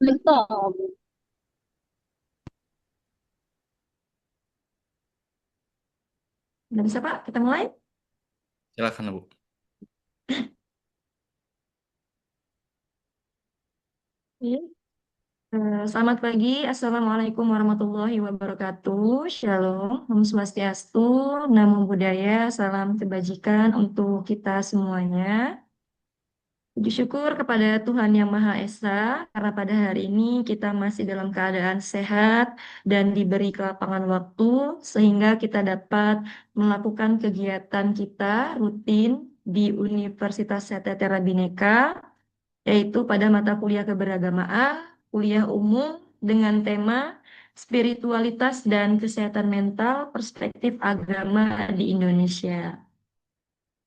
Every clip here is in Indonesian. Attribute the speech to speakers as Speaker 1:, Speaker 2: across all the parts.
Speaker 1: Betul.
Speaker 2: Udah bisa Pak, kita mulai?
Speaker 3: Silakan, Bu.
Speaker 2: Iya. Selamat pagi, Assalamualaikum warahmatullahi wabarakatuh. Shalom, Om Swastiastu, Namo Buddhaya, salam kebajikan untuk kita semuanya. Puji syukur kepada Tuhan Yang Maha Esa, karena pada hari ini kita masih dalam keadaan sehat dan diberi kelapangan waktu, sehingga kita dapat melakukan kegiatan kita rutin di Universitas Setetera Bhinneka, yaitu pada mata kuliah keberagamaan, kuliah umum dengan tema spiritualitas dan kesehatan mental, perspektif agama di Indonesia.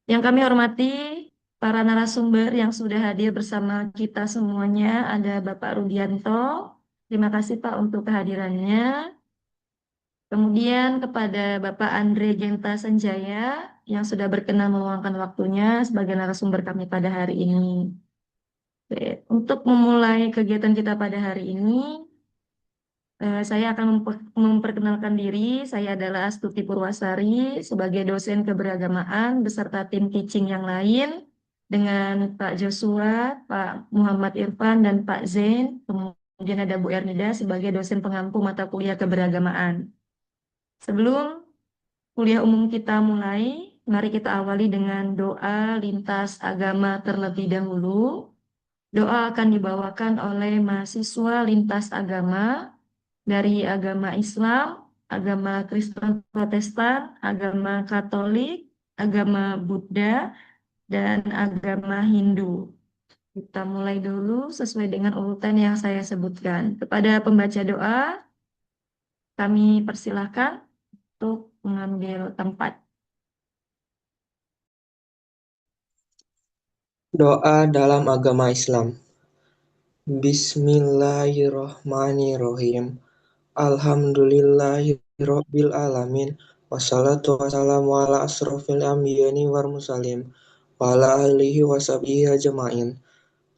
Speaker 2: Yang kami hormati para narasumber yang sudah hadir bersama kita semuanya, ada Bapak Rudianto. Terima kasih Pak untuk kehadirannya. Kemudian kepada Bapak Andre Genta Sanjaya yang sudah berkenan meluangkan waktunya sebagai narasumber kami pada hari ini. Oke, untuk memulai kegiatan kita pada hari ini, saya akan memperkenalkan diri. Saya adalah Astuti Purwasari sebagai dosen keberagamaan beserta tim teaching yang lain dengan Pak Joshua, Pak Muhammad Irfan, dan Pak Zain. Kemudian ada Bu Ernida sebagai dosen pengampu mata kuliah keberagamaan. Sebelum kuliah umum kita mulai, mari kita awali dengan doa lintas agama terlebih dahulu. Doa akan dibawakan oleh mahasiswa lintas agama dari agama Islam, agama Kristen Protestan, agama Katolik, agama Buddha, dan agama Hindu. Kita mulai dulu sesuai dengan urutan yang saya sebutkan. Kepada pembaca doa, kami persilahkan untuk mengambil tempat.
Speaker 4: Doa dalam agama Islam. Bismillahirrohmanirrohim. Alhamdulillahirabbil alamin. Wassalatu wassalamu ala asrofil anbiya'i wal mursalin wa ala alihi washabihi ajmain.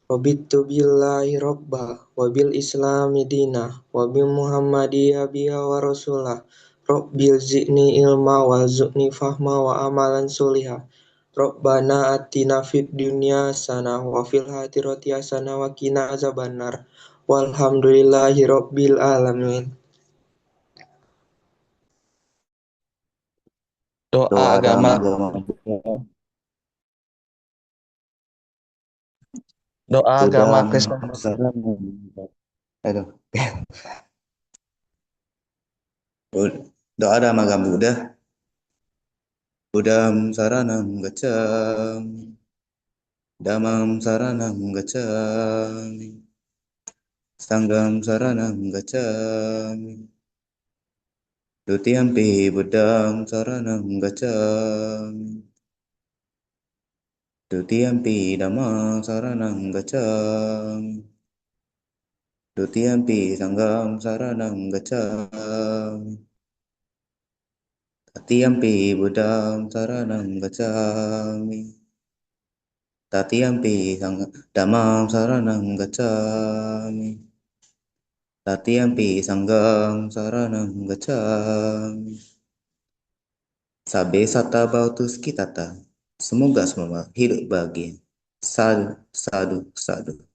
Speaker 4: Raditu billahi robba wa bil islami dina wa bi muhammadiyya biya wa rasulah. Rabbil zidni ilma wa zu'ni fahma wa amalan solihah. Rabbana atina fid dunya hasanah wa fil akhirati hasanah wa qina azabannar. Walhamdulillahi rabbil alamin.
Speaker 3: Doa
Speaker 5: Doa dalam
Speaker 3: agama,
Speaker 5: agama
Speaker 3: doa agama
Speaker 5: Buddha
Speaker 3: Kristen.
Speaker 5: Sarana. Aduh. Doa dalam agama Buddha. Buddham saranam gacchami. Dhammam saranam gacchami. Sangham saranam gacchami. Dutiyampi Buddham saranam gacchami. Dutiyampi Dhammam saranam gacchami. Dutiyampi Sangham saranam gacchami. Tatiyampi Buddham saranam gacchami. Tatiyampi Dhammam saranam gacchami. Tatiyampi Sangham saranam gacchami. Sabbe satta bautu skitata. Semoga semua hidup bahagia. Sadu, sadu, sadu.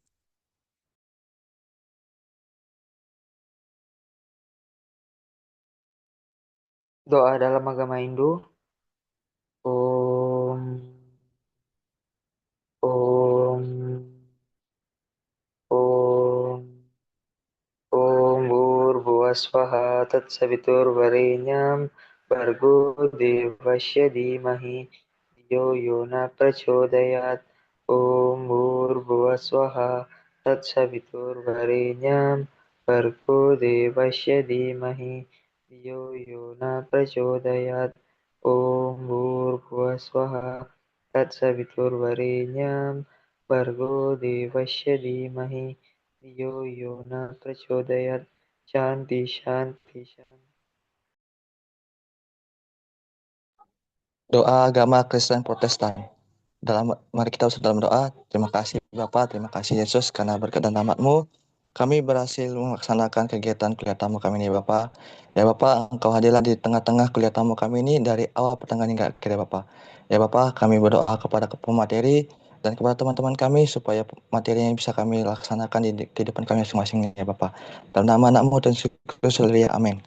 Speaker 6: Doa dalam agama Hindu. Om Om Om Om Bhurvuvasvaha Tatsaviturvarenyam Bhargo Devasya Dhimahi Dhiyo Yo Na Prachodayat. Om Bhurvuvasvaha Tatsaviturvarenyam Bhargo Devasya Dhimahi Dhiyo Yo Na Prachodayat. Om Bhurvuvasvaha Tatsaviturvarenyam Bhargo Devasya Dhimahi Dhiyo Yo Na Prachodayat. Shanti, Shanti, Shanti.
Speaker 3: Doa agama Kristen Protestan. Mari kita usah dalam doa. Terima kasih Bapak, terima kasih Yesus karena berkat dan rahmat-Mu kami berhasil melaksanakan kegiatan kuliah tamu kami ini Bapak. Ya Bapak, Engkau hadirlah di tengah-tengah kuliah tamu kami ini dari awal pertengahan hingga akhir ya Bapak. Ya Bapak, kami berdoa kepada pemateri dan kepada teman-teman kami supaya materinya bisa kami laksanakan di kehidupan kami masing-masing ya Bapak. Dalam nama anakmu dan Syukur amin.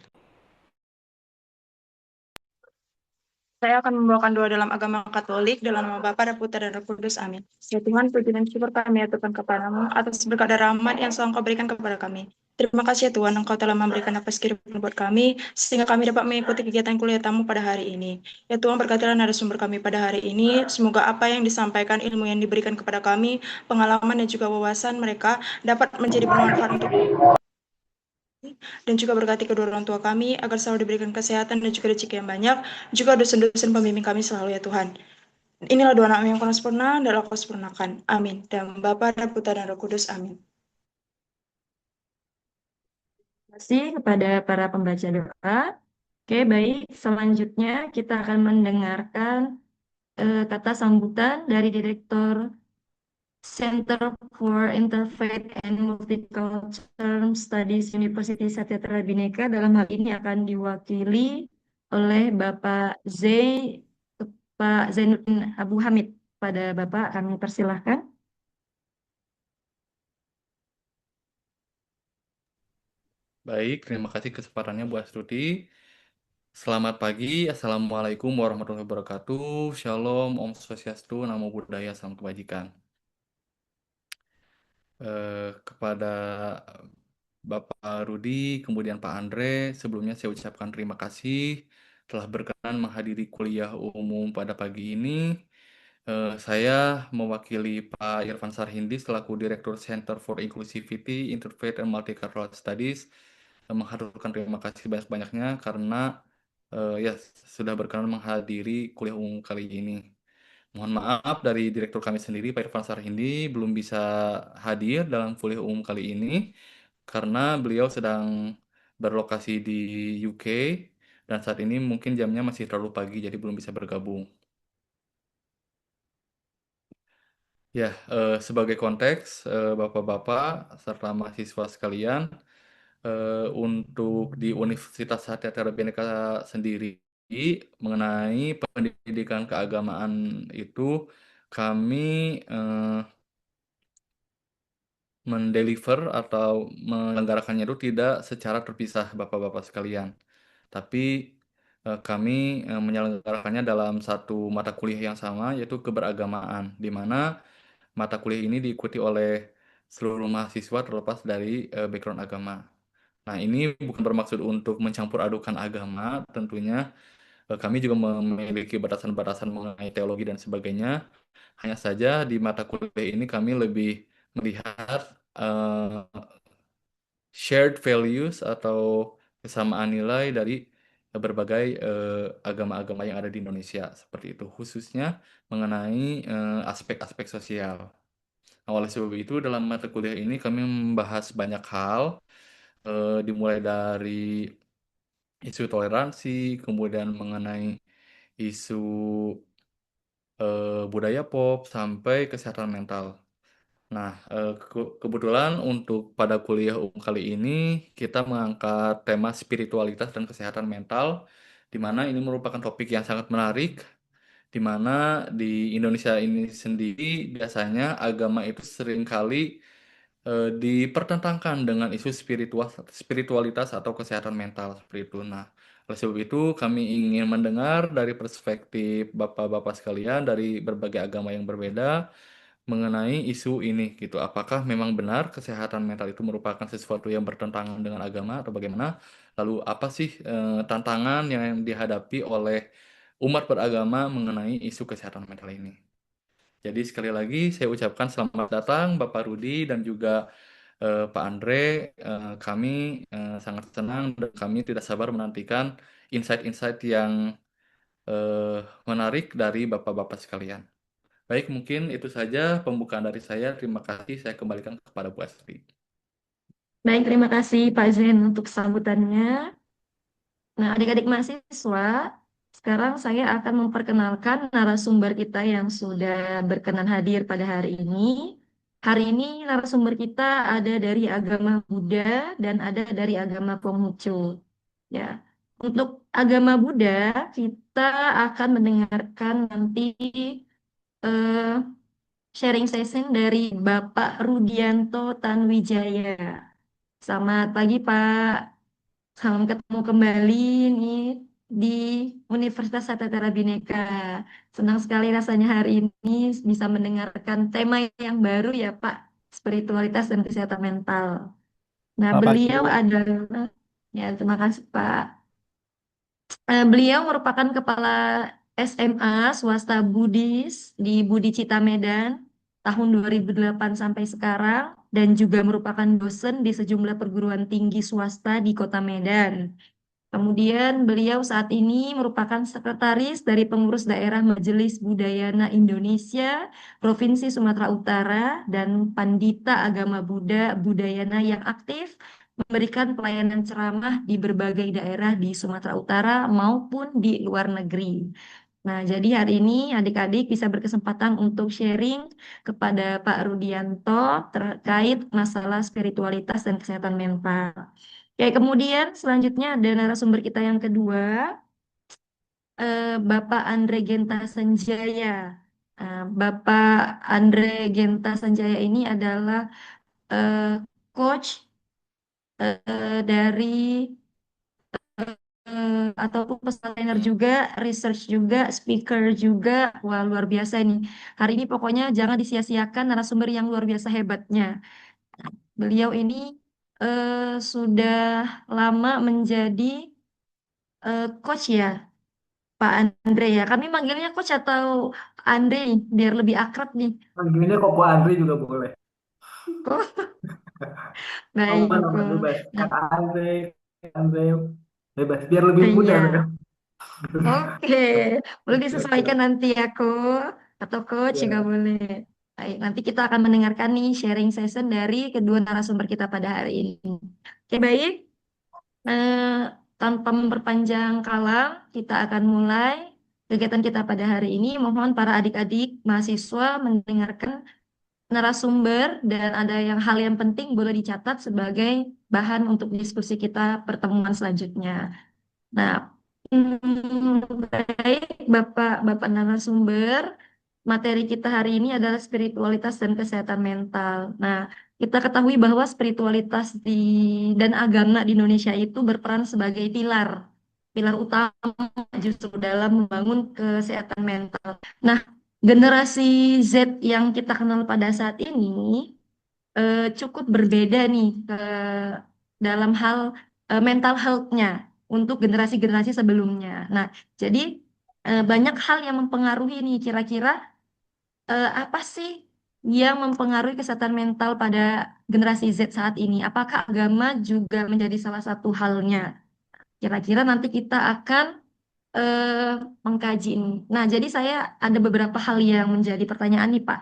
Speaker 1: Saya akan membawakan doa dalam agama Katolik, dalam nama Bapa dan Putra dan Roh Kudus. Amin. Ya Tuhan, puji dan syukur kami aturkan kepadamu atas berkat dan rahmat yang selalu Engkau berikan kepada kami. Terima kasih ya Tuhan, Engkau telah memberikan nafas kehidupan buat kami, sehingga kami dapat mengikuti kegiatan kuliah tamu pada hari ini. Ya Tuhan, berkatilah narasumber kami pada hari ini. Semoga apa yang disampaikan, ilmu yang diberikan kepada kami, pengalaman dan juga wawasan mereka dapat menjadi bermanfaat untuk dan juga berkati kedua orang tua kami agar selalu diberikan kesehatan dan juga rezeki yang banyak, juga dosen-dosen pembimbing kami selalu ya Tuhan. Inilah doa kami yang kurang sempurna dan Kau sempurnakan. Amin. Dan Bapa dan Putra dan Roh Kudus. Amin.
Speaker 2: Terima kasih kepada para pembaca doa. Oke, baik. Selanjutnya kita akan mendengarkan kata sambutan dari Direktur Center for Interfaith and Multicultural Studies University Satyatra Bhinneka. Dalam hal ini akan diwakili oleh Pak Zainuddin Abu Hamid. Pada Bapak kami persilahkan.
Speaker 7: Baik, terima kasih kesempatannya Bu Astuti. Selamat pagi, Assalamualaikum warahmatullahi wabarakatuh. Shalom, Om Swastiastu, Namo Buddhaya, Salam Kebajikan. Kepada Bapak Rudi, kemudian Pak Andre, sebelumnya saya ucapkan terima kasih telah berkenan menghadiri kuliah umum pada pagi ini. Saya mewakili Pak Irfan Sarhindi selaku Direktur Center for Inclusivity, Interfaith and Multicultural Studies menghaturkan terima kasih banyak-banyaknya karena ya sudah berkenan menghadiri kuliah umum kali ini. Mohon maaf dari direktur kami sendiri, Pak Irfan Sarhindi, belum bisa hadir dalam kuliah umum kali ini karena beliau sedang berlokasi di UK dan saat ini mungkin jamnya masih terlalu pagi, jadi belum bisa bergabung. Ya, sebagai konteks, Bapak-Bapak serta mahasiswa sekalian, untuk di Universitas Satyatra Bhinneka sendiri mengenai pendidikan keagamaan itu kami mendeliver atau menyelenggarakannya itu tidak secara terpisah Bapak-Bapak sekalian. Tapi kami menyelenggarakannya dalam satu mata kuliah yang sama yaitu keberagamaan, di mana mata kuliah ini diikuti oleh seluruh mahasiswa terlepas dari background agama. Nah, ini bukan bermaksud untuk mencampur adukan agama, tentunya kami juga memiliki batasan-batasan mengenai teologi dan sebagainya. Hanya saja di mata kuliah ini kami lebih melihat shared values atau kesamaan nilai dari berbagai agama-agama yang ada di Indonesia, seperti itu, khususnya mengenai aspek-aspek sosial. Nah, oleh sebab itu, dalam mata kuliah ini kami membahas banyak hal, dimulai dari isu toleransi, kemudian mengenai isu budaya pop, sampai kesehatan mental. Nah, kebetulan untuk pada kuliah umum kali ini, kita mengangkat tema spiritualitas dan kesehatan mental, di mana ini merupakan topik yang sangat menarik, di mana di Indonesia ini sendiri biasanya agama itu seringkali dipertentangkan dengan isu spiritualitas atau kesehatan mental seperti itu. Nah, oleh sebab itu kami ingin mendengar dari perspektif Bapak-bapak sekalian dari berbagai agama yang berbeda mengenai isu ini gitu. Apakah memang benar kesehatan mental itu merupakan sesuatu yang bertentangan dengan agama atau bagaimana? Lalu apa sih tantangan yang dihadapi oleh umat beragama mengenai isu kesehatan mental ini? Jadi sekali lagi saya ucapkan selamat datang Bapak Rudi dan juga Pak Andre. Kami sangat senang dan kami tidak sabar menantikan insight-insight yang menarik dari Bapak-bapak sekalian. Baik, mungkin itu saja pembukaan dari saya. Terima kasih. Saya kembalikan kepada Bu Astri.
Speaker 2: Baik, terima kasih Pak Zain untuk sambutannya. Nah, adik-adik mahasiswa, sekarang saya akan memperkenalkan narasumber kita yang sudah berkenan hadir pada hari ini. hari ini narasumber kita ada dari agama Buddha dan ada dari agama Konghucu. Ya, untuk agama Buddha kita akan mendengarkan nanti eh, sharing session dari Bapak Rudianto Tanwijaya. Selamat pagi Pak, salam ketemu kembali nih di Universitas Satyatara Bhinneka. Senang sekali rasanya hari ini bisa mendengarkan tema yang baru ya Pak, spiritualitas dan kesehatan mental. Nah,
Speaker 8: Selamat pagi,
Speaker 2: beliau
Speaker 8: Bu.
Speaker 2: adalah, ya terima kasih Pak. Beliau merupakan kepala SMA swasta Buddhis di Budi Cita Medan tahun 2008 sampai sekarang dan juga merupakan dosen di sejumlah perguruan tinggi swasta di Kota Medan. Kemudian beliau saat ini merupakan sekretaris dari pengurus daerah Majelis Budayana Indonesia Provinsi Sumatera Utara dan Pandita Agama Buddha Budayana yang aktif memberikan pelayanan ceramah di berbagai daerah di Sumatera Utara maupun di luar negeri. Nah, jadi hari ini adik-adik bisa berkesempatan untuk sharing kepada Pak Rudianto terkait masalah spiritualitas dan kesehatan mental. Oke, kemudian selanjutnya ada narasumber kita yang kedua, Bapak Andre Genta Sanjaya. Bapak Andre Genta Sanjaya ini adalah eh, coach dari ataupun personal trainer juga, research juga, speaker juga. Wah, luar biasa ini. Hari ini pokoknya jangan disia-siakan narasumber yang luar biasa hebatnya. Beliau ini sudah lama menjadi coach ya, Pak Andre ya. Kami manggilnya coach atau Andre biar lebih akrab nih.
Speaker 8: Panggilnya Koko Andri juga boleh.
Speaker 2: Oh, baik.
Speaker 8: Nama
Speaker 2: Oh.
Speaker 8: bebas.
Speaker 2: Nah,
Speaker 8: Kak Andre, Andre, bebas. Biar lebih mudah.
Speaker 2: iya.
Speaker 8: Ya.
Speaker 2: Oke, boleh
Speaker 8: Oke,
Speaker 2: disesuaikan nanti ya, atau coach juga
Speaker 8: ya.
Speaker 2: boleh. Baik, nanti kita akan mendengarkan nih sharing session dari kedua narasumber kita pada hari ini. Oke, baik. Eh, Tanpa memperpanjang kalam, kita akan mulai kegiatan kita pada hari ini. Mohon para adik-adik mahasiswa mendengarkan narasumber dan ada hal yang penting boleh dicatat sebagai bahan untuk diskusi kita pertemuan selanjutnya. Nah, baik Bapak narasumber, materi kita hari ini adalah spiritualitas dan kesehatan mental. Nah, kita ketahui bahwa spiritualitas dan agama di Indonesia itu berperan sebagai pilar utama justru dalam membangun kesehatan mental. Nah, generasi Z yang kita kenal pada saat ini cukup berbeda nih dalam hal mental health-nya untuk generasi-generasi sebelumnya. Nah, jadi banyak hal yang mempengaruhi nih kira-kira apa sih yang mempengaruhi kesehatan mental pada generasi Z saat ini? Apakah agama juga menjadi salah satu halnya? Kira-kira nanti kita akan eh, mengkaji ini. Nah, jadi saya ada beberapa hal yang menjadi pertanyaan nih, Pak.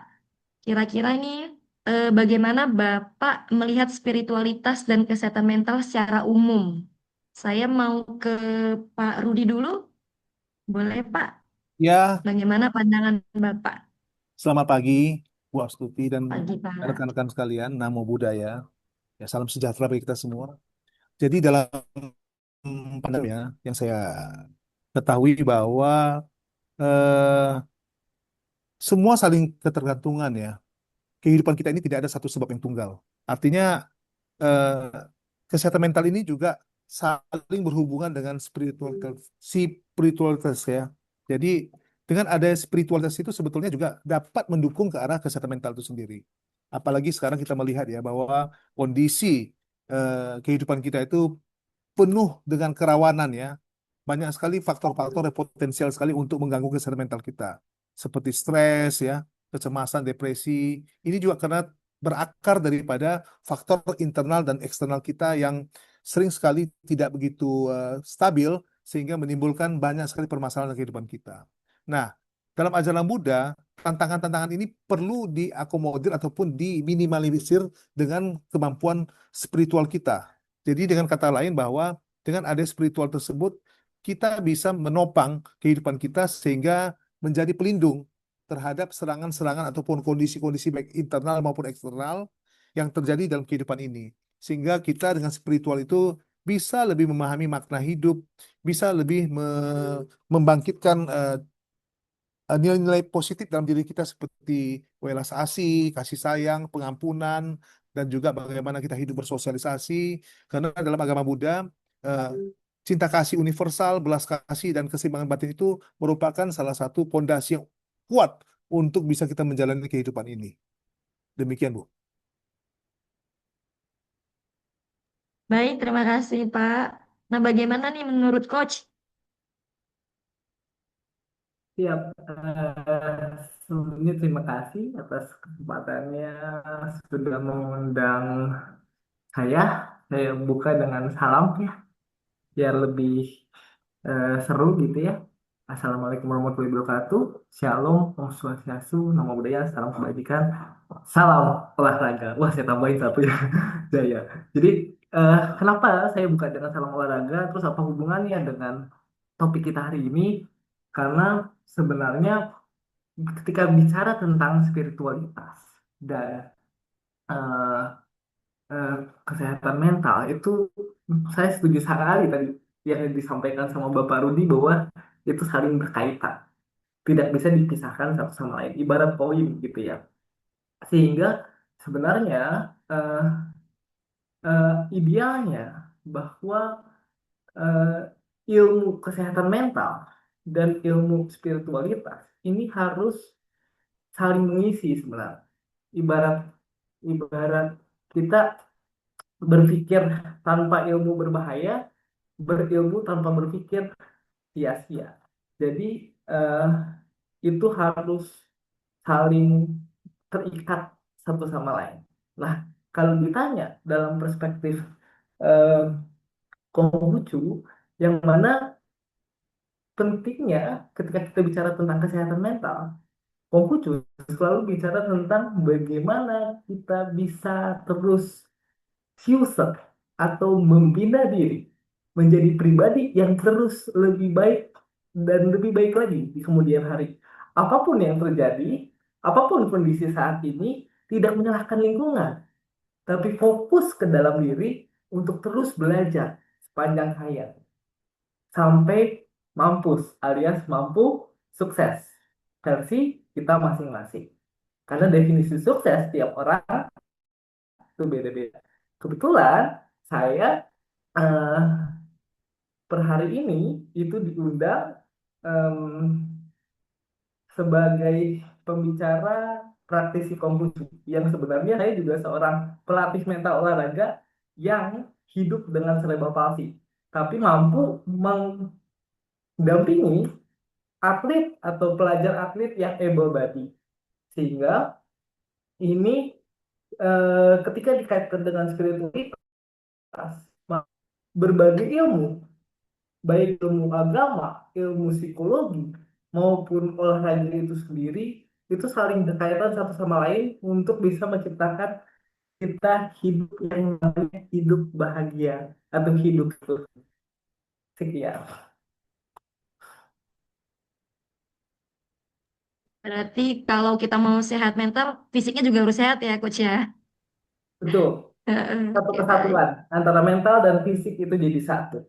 Speaker 2: Kira-kira ini bagaimana Bapak melihat spiritualitas dan kesehatan mental secara umum? Saya mau ke Pak Rudi dulu, boleh Pak?
Speaker 8: Ya,
Speaker 2: Bagaimana pandangan Bapak?
Speaker 8: selamat pagi, Bu Astuti dan
Speaker 2: Pagi Pak.
Speaker 8: rekan-rekan sekalian. Namo Buddhaya. Ya, salam sejahtera bagi kita semua. Jadi dalam pandangannya yang saya ketahui bahwa eh, semua saling ketergantungan ya. Kehidupan kita ini tidak ada satu sebab yang tunggal. Artinya eh, kesehatan mental ini juga saling berhubungan dengan spiritualitas ya. Jadi dengan ada spiritualitas itu sebetulnya juga dapat mendukung ke arah kesehatan mental itu sendiri. Apalagi sekarang kita melihat ya bahwa kondisi kehidupan kita itu penuh dengan kerawanan ya. Banyak sekali faktor-faktor yang potensial sekali untuk mengganggu kesehatan mental kita. Seperti stres ya, kecemasan, depresi. Ini juga karena berakar daripada faktor internal dan eksternal kita yang sering sekali tidak begitu stabil sehingga menimbulkan banyak sekali permasalahan dalam kehidupan kita. Nah, dalam ajaran Buddha, tantangan-tantangan ini perlu diakomodir ataupun diminimalisir dengan kemampuan spiritual kita. Jadi dengan kata lain bahwa dengan ada spiritual tersebut, kita bisa menopang kehidupan kita sehingga menjadi pelindung terhadap serangan-serangan ataupun kondisi-kondisi baik internal maupun eksternal yang terjadi dalam kehidupan ini. Sehingga kita dengan spiritual itu bisa lebih memahami makna hidup, bisa lebih membangkitkan nilai-nilai positif dalam diri kita seperti welas asih, kasih sayang, pengampunan, dan juga bagaimana kita hidup bersosialisasi. Karena dalam agama Buddha, eh, cinta kasih universal, belas kasih, dan keseimbangan batin itu merupakan salah satu pondasi yang kuat untuk bisa kita menjalani kehidupan ini. Demikian, Bu.
Speaker 2: Baik, terima kasih, Pak. Nah, bagaimana nih menurut Coach?
Speaker 9: Siap. Sebelumnya terima kasih atas kesempatannya sudah mengundang saya. Saya buka dengan salam ya, biar lebih seru gitu ya. Assalamualaikum warahmatullahi wabarakatuh. Shalom, Om Swastiastu, Namo Buddhaya, salam kebajikan, salam olahraga. Wah, saya tambahin satu ya, Jaya. Jadi, kenapa saya buka dengan salam olahraga? Terus apa hubungannya dengan topik kita hari ini? Karena sebenarnya ketika bicara tentang spiritualitas dan eh, eh, kesehatan mental itu saya setuju sekali tadi yang disampaikan sama Bapak Rudi bahwa itu saling berkaitan, tidak bisa dipisahkan satu sama lain, ibarat koin gitu ya. Sehingga sebenarnya eh, idealnya bahwa eh, ilmu kesehatan mental dan ilmu spiritualitas ini harus saling mengisi sebenarnya. Ibarat ibarat kita berpikir tanpa ilmu berbahaya, berilmu tanpa berpikir sia-sia. Jadi eh, itu harus saling terikat satu sama lain. Nah, kalau ditanya dalam perspektif eh, Konghucu, yang mana pentingnya ketika kita bicara tentang kesehatan mental, Konghucu selalu bicara tentang bagaimana kita bisa terus future atau membina diri menjadi pribadi yang terus lebih baik dan lebih baik lagi di kemudian hari. Apapun yang terjadi, apapun kondisi saat ini, tidak menyalahkan lingkungan, tapi fokus ke dalam diri untuk terus belajar sepanjang hayat sampai mampus alias mampu sukses versi kita masing-masing. Karena definisi sukses tiap orang itu beda-beda. Kebetulan saya eh, per hari ini itu diundang em, sebagai pembicara praktisi Konghucu yang sebenarnya saya juga seorang pelatih mental olahraga yang hidup dengan cerebral palsy, tapi mampu mendampingi atlet atau pelajar atlet yang able body, sehingga ini ketika dikaitkan dengan spiritualitas, berbagai ilmu, baik ilmu agama, ilmu psikologi, maupun olahraga itu sendiri, itu saling berkaitan satu sama lain untuk bisa menciptakan kita hidup yang namanya hidup bahagia atau hidup itu. Sekian.
Speaker 2: Berarti kalau kita mau sehat mental, fisiknya juga harus sehat ya, Coach ya.
Speaker 9: Betul. Satu
Speaker 2: Oke, baik.
Speaker 9: kesatuan antara mental dan fisik itu jadi satu.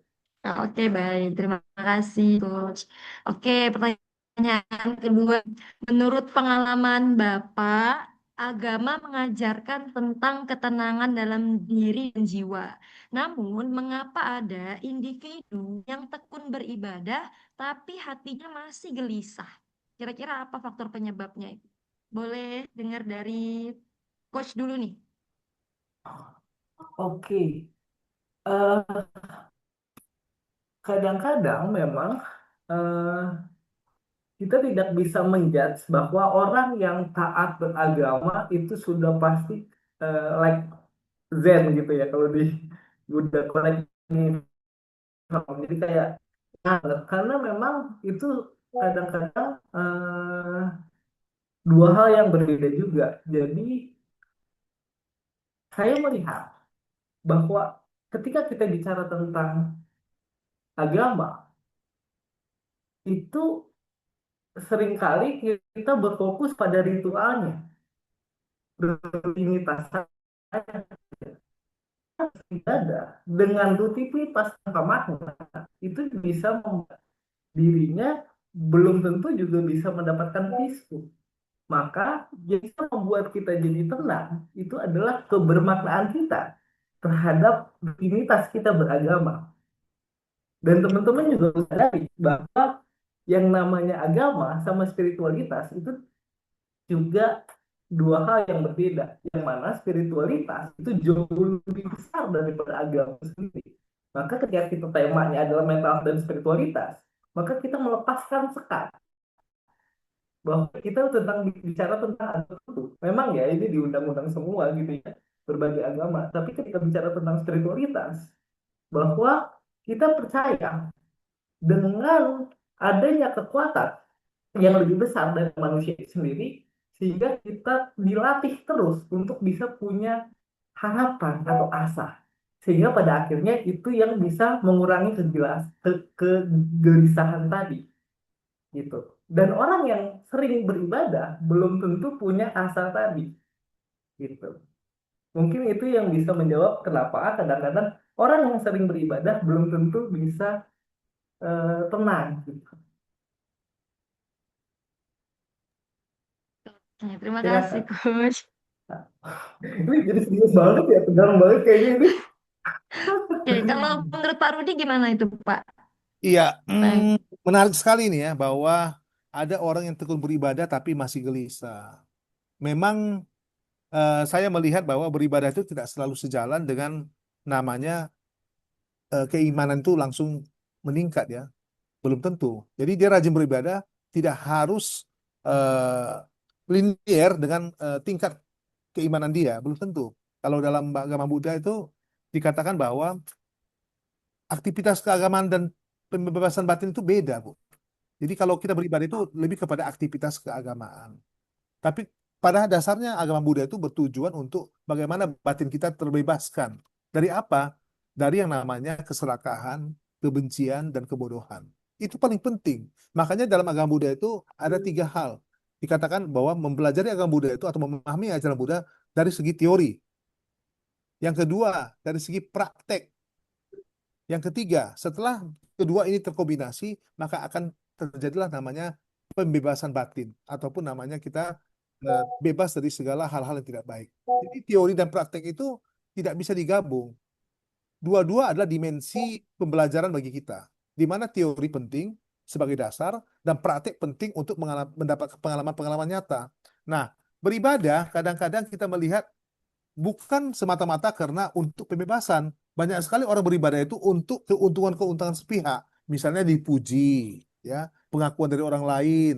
Speaker 2: Oke, baik. Terima kasih, Coach. Oke, pertanyaan kedua. Menurut pengalaman Bapak, agama mengajarkan tentang ketenangan dalam diri dan jiwa. Namun, mengapa ada individu yang tekun beribadah, tapi hatinya masih gelisah? Kira-kira apa faktor penyebabnya? Boleh dengar dari Coach dulu nih.
Speaker 9: Oke. Eh, Kadang-kadang memang eh, kita tidak bisa menjudge bahwa orang yang taat beragama itu sudah pasti like Zen gitu ya kalau di Buddha Connect ini. Jadi kayak nah, karena memang itu kadang-kadang dua hal yang berbeda juga. Jadi saya melihat bahwa ketika kita bicara tentang agama itu seringkali kita berfokus pada ritualnya, rutinitas saja. Ibadah dengan rutinitas tanpa makna itu bisa membuat dirinya belum tentu juga bisa mendapatkan pisu. Maka yang bisa membuat kita jadi tenang itu adalah kebermaknaan kita terhadap rutinitas kita beragama. Dan teman-teman juga harus sadari bahwa yang namanya agama sama spiritualitas itu juga dua hal yang berbeda. Yang mana spiritualitas itu jauh lebih besar daripada agama sendiri. Maka ketika kita temanya adalah mental dan spiritualitas, maka kita melepaskan sekat bahwa kita tentang bicara tentang agama itu. Memang ya ini di undang-undang semua gitu ya, berbagai agama. Tapi ketika bicara tentang spiritualitas, bahwa kita percaya dengan adanya kekuatan yang lebih besar dari manusia itu sendiri, sehingga kita dilatih terus untuk bisa punya harapan atau asa. Sehingga pada akhirnya itu yang bisa mengurangi kegelisahan tadi. Gitu. Dan orang yang sering beribadah belum tentu punya asa tadi. Gitu. Mungkin itu yang bisa menjawab kenapa kadang-kadang orang yang sering beribadah belum tentu bisa tenang. Gitu.
Speaker 2: Terima
Speaker 9: Ya,
Speaker 2: kasih, Coach.
Speaker 9: ini jadi serius banget ya, tegang banget kayaknya ini.
Speaker 2: Oke, kalau menurut Pak Rudi gimana itu, Pak?
Speaker 8: Iya,
Speaker 2: Baik.
Speaker 8: menarik sekali nih ya bahwa ada orang yang tekun beribadah tapi masih gelisah. Memang saya melihat bahwa beribadah itu tidak selalu sejalan dengan namanya keimanan itu langsung meningkat ya. Belum tentu. Jadi dia rajin beribadah tidak harus linear dengan tingkat keimanan dia, belum tentu. Kalau dalam agama Buddha itu dikatakan bahwa aktivitas keagamaan dan pembebasan batin itu beda, Bu. Jadi kalau kita beribadah itu lebih kepada aktivitas keagamaan. Tapi pada dasarnya agama Buddha itu bertujuan untuk bagaimana batin kita terbebaskan. Dari apa? Dari yang namanya keserakahan, kebencian, dan kebodohan. Itu paling penting. Makanya dalam agama Buddha itu ada 3 hal. Dikatakan bahwa mempelajari agama Buddha itu atau memahami ajaran Buddha dari segi teori. Yang kedua, dari segi praktek. Yang ketiga, setelah kedua ini terkombinasi, maka akan terjadilah namanya pembebasan batin ataupun namanya kita bebas dari segala hal-hal yang tidak baik. Jadi teori dan praktek itu tidak bisa digabung. Dua-dua adalah dimensi pembelajaran bagi kita, di mana teori penting sebagai dasar dan praktek penting untuk mendapat pengalaman-pengalaman nyata. Nah, beribadah kadang-kadang kita melihat bukan semata-mata karena untuk pembebasan. Banyak sekali orang beribadah itu untuk keuntungan-keuntungan sepihak. Misalnya dipuji, ya, pengakuan dari orang lain,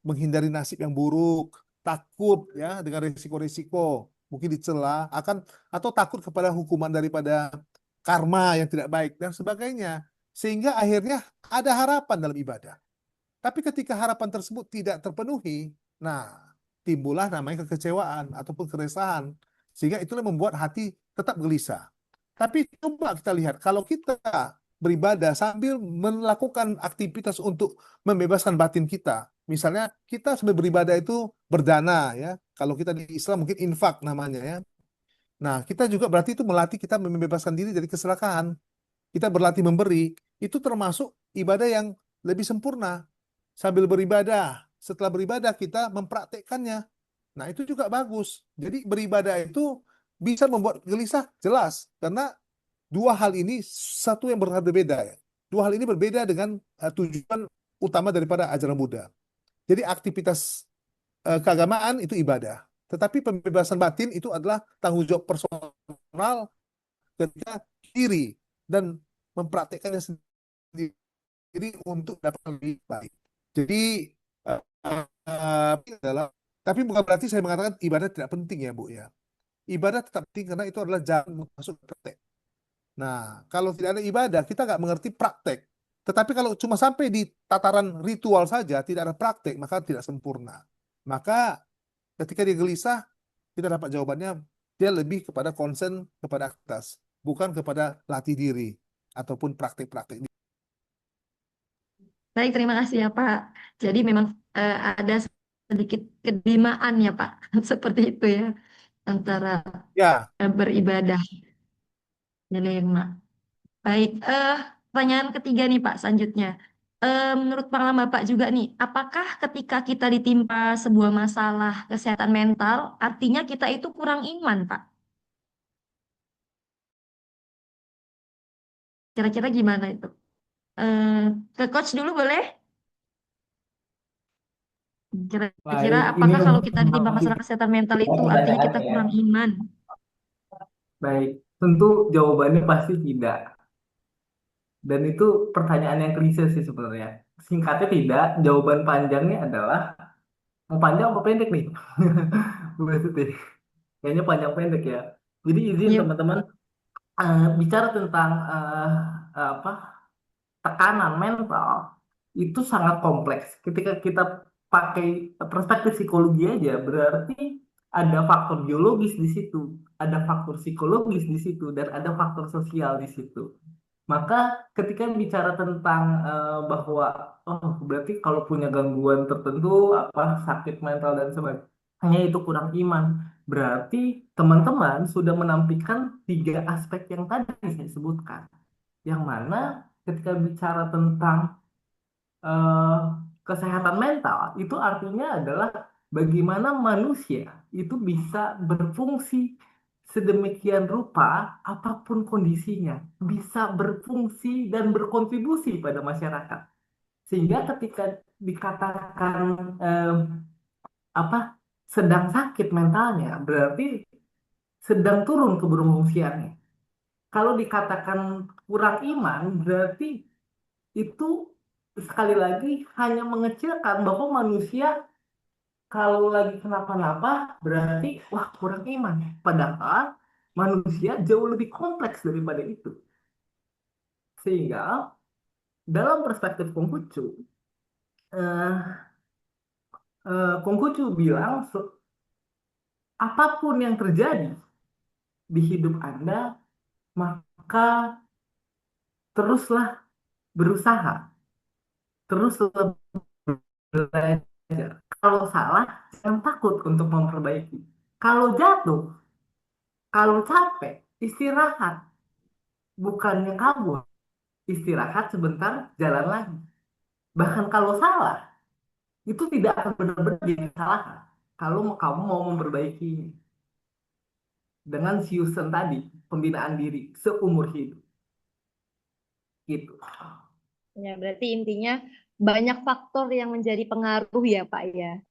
Speaker 8: menghindari nasib yang buruk, takut ya dengan risiko-risiko, mungkin dicela akan atau takut kepada hukuman daripada karma yang tidak baik dan sebagainya. Sehingga akhirnya ada harapan dalam ibadah. Tapi ketika harapan tersebut tidak terpenuhi, nah timbullah namanya kekecewaan ataupun keresahan. Sehingga itulah membuat hati tetap gelisah. Tapi coba kita lihat, kalau kita beribadah sambil melakukan aktivitas untuk membebaskan batin kita. Misalnya kita sambil beribadah itu berdana ya. Kalau kita di Islam mungkin infak namanya ya. Nah, kita juga berarti itu melatih kita membebaskan diri dari keserakahan. Kita berlatih memberi, itu termasuk ibadah yang lebih sempurna. Sambil beribadah, setelah beribadah kita mempraktekkannya. Nah, itu juga bagus. Jadi beribadah itu bisa membuat gelisah, jelas. Karena dua hal ini satu yang berbeda ya. Dua hal ini berbeda dengan tujuan utama daripada ajaran Buddha. Jadi aktivitas keagamaan itu ibadah. Tetapi pembebasan batin itu adalah tanggung jawab personal ketika diri dan mempraktekkannya sendiri untuk dapat lebih baik. Jadi adalah, tapi bukan berarti saya mengatakan ibadah tidak penting ya Bu ya. Ibadah tetap penting karena itu adalah jalan masuk praktek. Nah, kalau tidak ada ibadah, kita nggak mengerti praktek. Tetapi kalau cuma sampai di tataran ritual saja, tidak ada praktek, maka tidak sempurna. Maka ketika dia gelisah, kita dapat jawabannya, dia lebih kepada concern kepada aktivitas, bukan kepada latih diri ataupun praktek-praktek.
Speaker 2: Baik, terima kasih ya Pak. Jadi memang ada sedikit kedimaan ya Pak, seperti itu ya antara
Speaker 8: Ya,
Speaker 2: beribadah dilema. Baik, pertanyaan ketiga nih Pak, selanjutnya. Menurut pengalaman Bapak juga nih, apakah ketika kita ditimpa sebuah masalah kesehatan mental, artinya kita itu kurang iman, Pak? Kira-kira gimana itu? Eh, ke coach dulu boleh? Kira-kira
Speaker 9: Baik, ini
Speaker 2: apakah kalau kita ditimpa masalah kesehatan mental itu artinya
Speaker 9: pertanyaan
Speaker 2: kita
Speaker 9: ya.
Speaker 2: kurang iman?
Speaker 9: Baik, tentu jawabannya pasti tidak. Dan itu pertanyaan yang klise sih sebenarnya. Singkatnya tidak, jawaban panjangnya adalah mau panjang apa pendek nih? Maksudnya, kayaknya panjang pendek ya. Jadi izin
Speaker 2: Iya,
Speaker 9: teman-teman bicara tentang apa tekanan mental itu sangat kompleks. Ketika kita pakai perspektif psikologi aja, berarti ada faktor biologis di situ, ada faktor psikologis di situ, dan ada faktor sosial di situ. Maka ketika bicara tentang bahwa oh berarti kalau punya gangguan tertentu apa sakit mental dan sebagainya itu kurang iman. Berarti teman-teman sudah menampilkan tiga aspek yang tadi saya sebutkan. Yang mana ketika bicara tentang eh, kesehatan mental itu artinya adalah bagaimana manusia itu bisa berfungsi sedemikian rupa apapun kondisinya, bisa berfungsi dan berkontribusi pada masyarakat. Sehingga ketika dikatakan apa sedang sakit mentalnya, berarti sedang turun keberfungsiannya. Kalau dikatakan kurang iman, berarti itu sekali lagi hanya mengecilkan bahwa manusia kalau lagi kenapa-napa berarti wah kurang iman. Padahal manusia jauh lebih kompleks daripada itu. Sehingga dalam perspektif Konghucu, eh, Konghucu bilang apapun yang terjadi di hidup Anda, maka teruslah berusaha, teruslah belajar. Kalau salah, jangan takut untuk memperbaiki. Kalau jatuh, kalau capek, istirahat. Bukannya kabur, istirahat sebentar, jalan lagi. Bahkan kalau salah, itu tidak akan benar-benar jadi kesalahan. Kalau kamu mau memperbaiki dengan Siusen tadi, pembinaan diri seumur hidup. Gitu.
Speaker 10: Ya, berarti intinya banyak faktor yang menjadi pengaruh ya, Pak ya.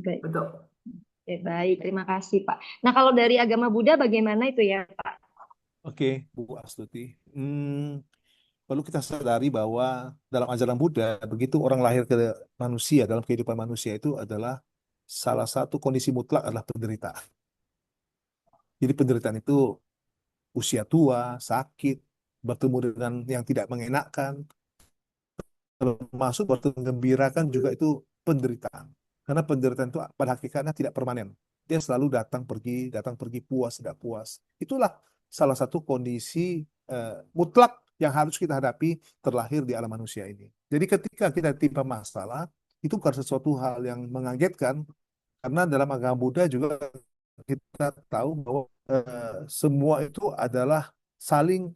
Speaker 10: Baik.
Speaker 9: Betul.
Speaker 10: Oke, baik, terima kasih, Pak. Nah, kalau dari agama Buddha bagaimana itu ya, Pak?
Speaker 8: oke, Bu Astuti. Perlu kita sadari bahwa dalam ajaran Buddha, begitu orang lahir ke manusia, dalam kehidupan manusia itu adalah salah satu kondisi mutlak adalah penderitaan. Jadi penderitaan itu usia tua, sakit, bertemu dengan yang tidak mengenakan, termasuk waktu menggembirakan juga itu penderitaan. Karena penderitaan itu pada hakikatnya tidak permanen. Dia selalu datang pergi, puas, tidak puas. Itulah salah satu kondisi mutlak yang harus kita hadapi terlahir di alam manusia ini. Jadi ketika kita timpa masalah, itu bukan sesuatu hal yang mengagetkan, karena dalam agama Buddha juga kita tahu bahwa semua itu adalah saling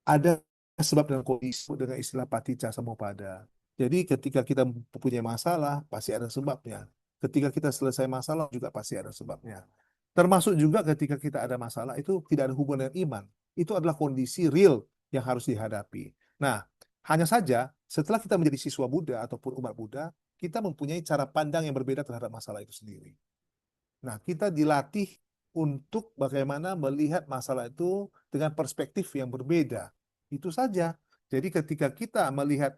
Speaker 8: ada sebab dan kondisi dengan istilah paticca samuppada. Jadi ketika kita mempunyai masalah, pasti ada sebabnya. Ketika kita selesai masalah juga pasti ada sebabnya. Termasuk juga ketika kita ada masalah itu tidak ada hubungan dengan iman. Itu adalah kondisi real yang harus dihadapi. Nah, hanya saja setelah kita menjadi siswa Buddha ataupun umat Buddha, kita mempunyai cara pandang yang berbeda terhadap masalah itu sendiri. Nah, kita dilatih untuk bagaimana melihat masalah itu dengan perspektif yang berbeda. Itu saja. Jadi ketika kita melihat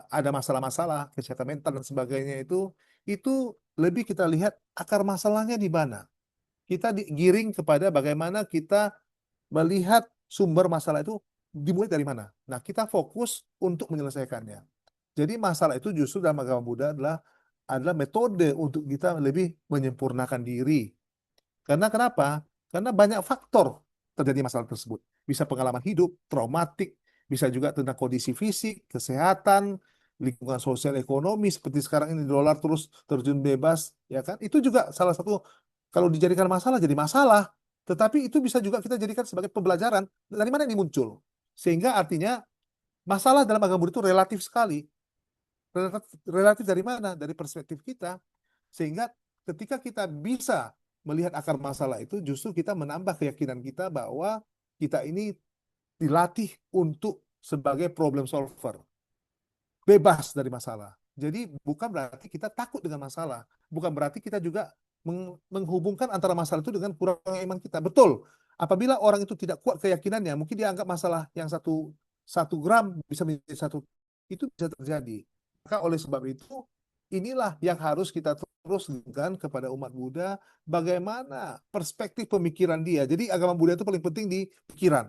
Speaker 8: ada masalah-masalah kesehatan mental dan sebagainya itu lebih kita lihat akar masalahnya di mana. Kita digiring kepada bagaimana kita melihat sumber masalah itu dimulai dari mana. Nah, kita fokus untuk menyelesaikannya. Jadi masalah itu justru dalam agama Buddha adalah metode untuk kita lebih menyempurnakan diri. Karena kenapa? Karena banyak faktor terjadi masalah tersebut. Bisa pengalaman hidup, traumatik, bisa juga tentang kondisi fisik, kesehatan, lingkungan sosial ekonomi seperti sekarang ini dolar terus terjun bebas, ya kan? Itu juga salah satu kalau dijadikan masalah jadi masalah. Tetapi itu bisa juga kita jadikan sebagai pembelajaran dari mana ini muncul. Sehingga artinya masalah dalam agama Buddha itu relatif sekali. Relatif dari mana? Dari perspektif kita. Sehingga ketika kita bisa melihat akar masalah itu, justru kita menambah keyakinan kita bahwa kita ini dilatih untuk sebagai problem solver, bebas dari masalah. Jadi bukan berarti kita takut dengan masalah, bukan berarti kita juga menghubungkan antara masalah itu dengan kurangnya iman kita. Betul, apabila orang itu tidak kuat keyakinannya, mungkin dia anggap masalah yang satu gram bisa menjadi satu, itu bisa terjadi. Maka oleh sebab itu, inilah yang harus kita terus lakukan kepada umat Buddha, bagaimana perspektif pemikiran dia. Jadi agama Buddha itu paling penting di pikiran.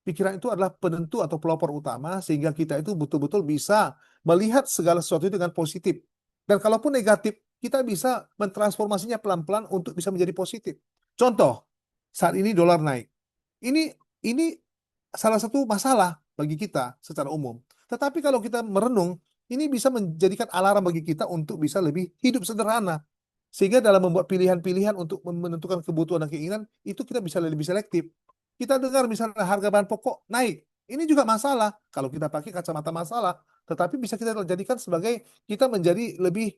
Speaker 8: Pikiran itu adalah penentu atau pelopor utama sehingga kita itu betul-betul bisa melihat segala sesuatu itu dengan positif. Dan kalaupun negatif, kita bisa mentransformasinya pelan-pelan untuk bisa menjadi positif. Contoh, saat ini dolar naik. Ini salah satu masalah bagi kita secara umum. Tetapi kalau kita merenung, ini bisa menjadikan alarm bagi kita untuk bisa lebih hidup sederhana. Sehingga dalam membuat pilihan-pilihan untuk menentukan kebutuhan dan keinginan, itu kita bisa lebih selektif. Kita dengar misalnya harga bahan pokok naik. Ini juga masalah kalau kita pakai kacamata masalah. Tetapi bisa kita jadikan sebagai kita menjadi lebih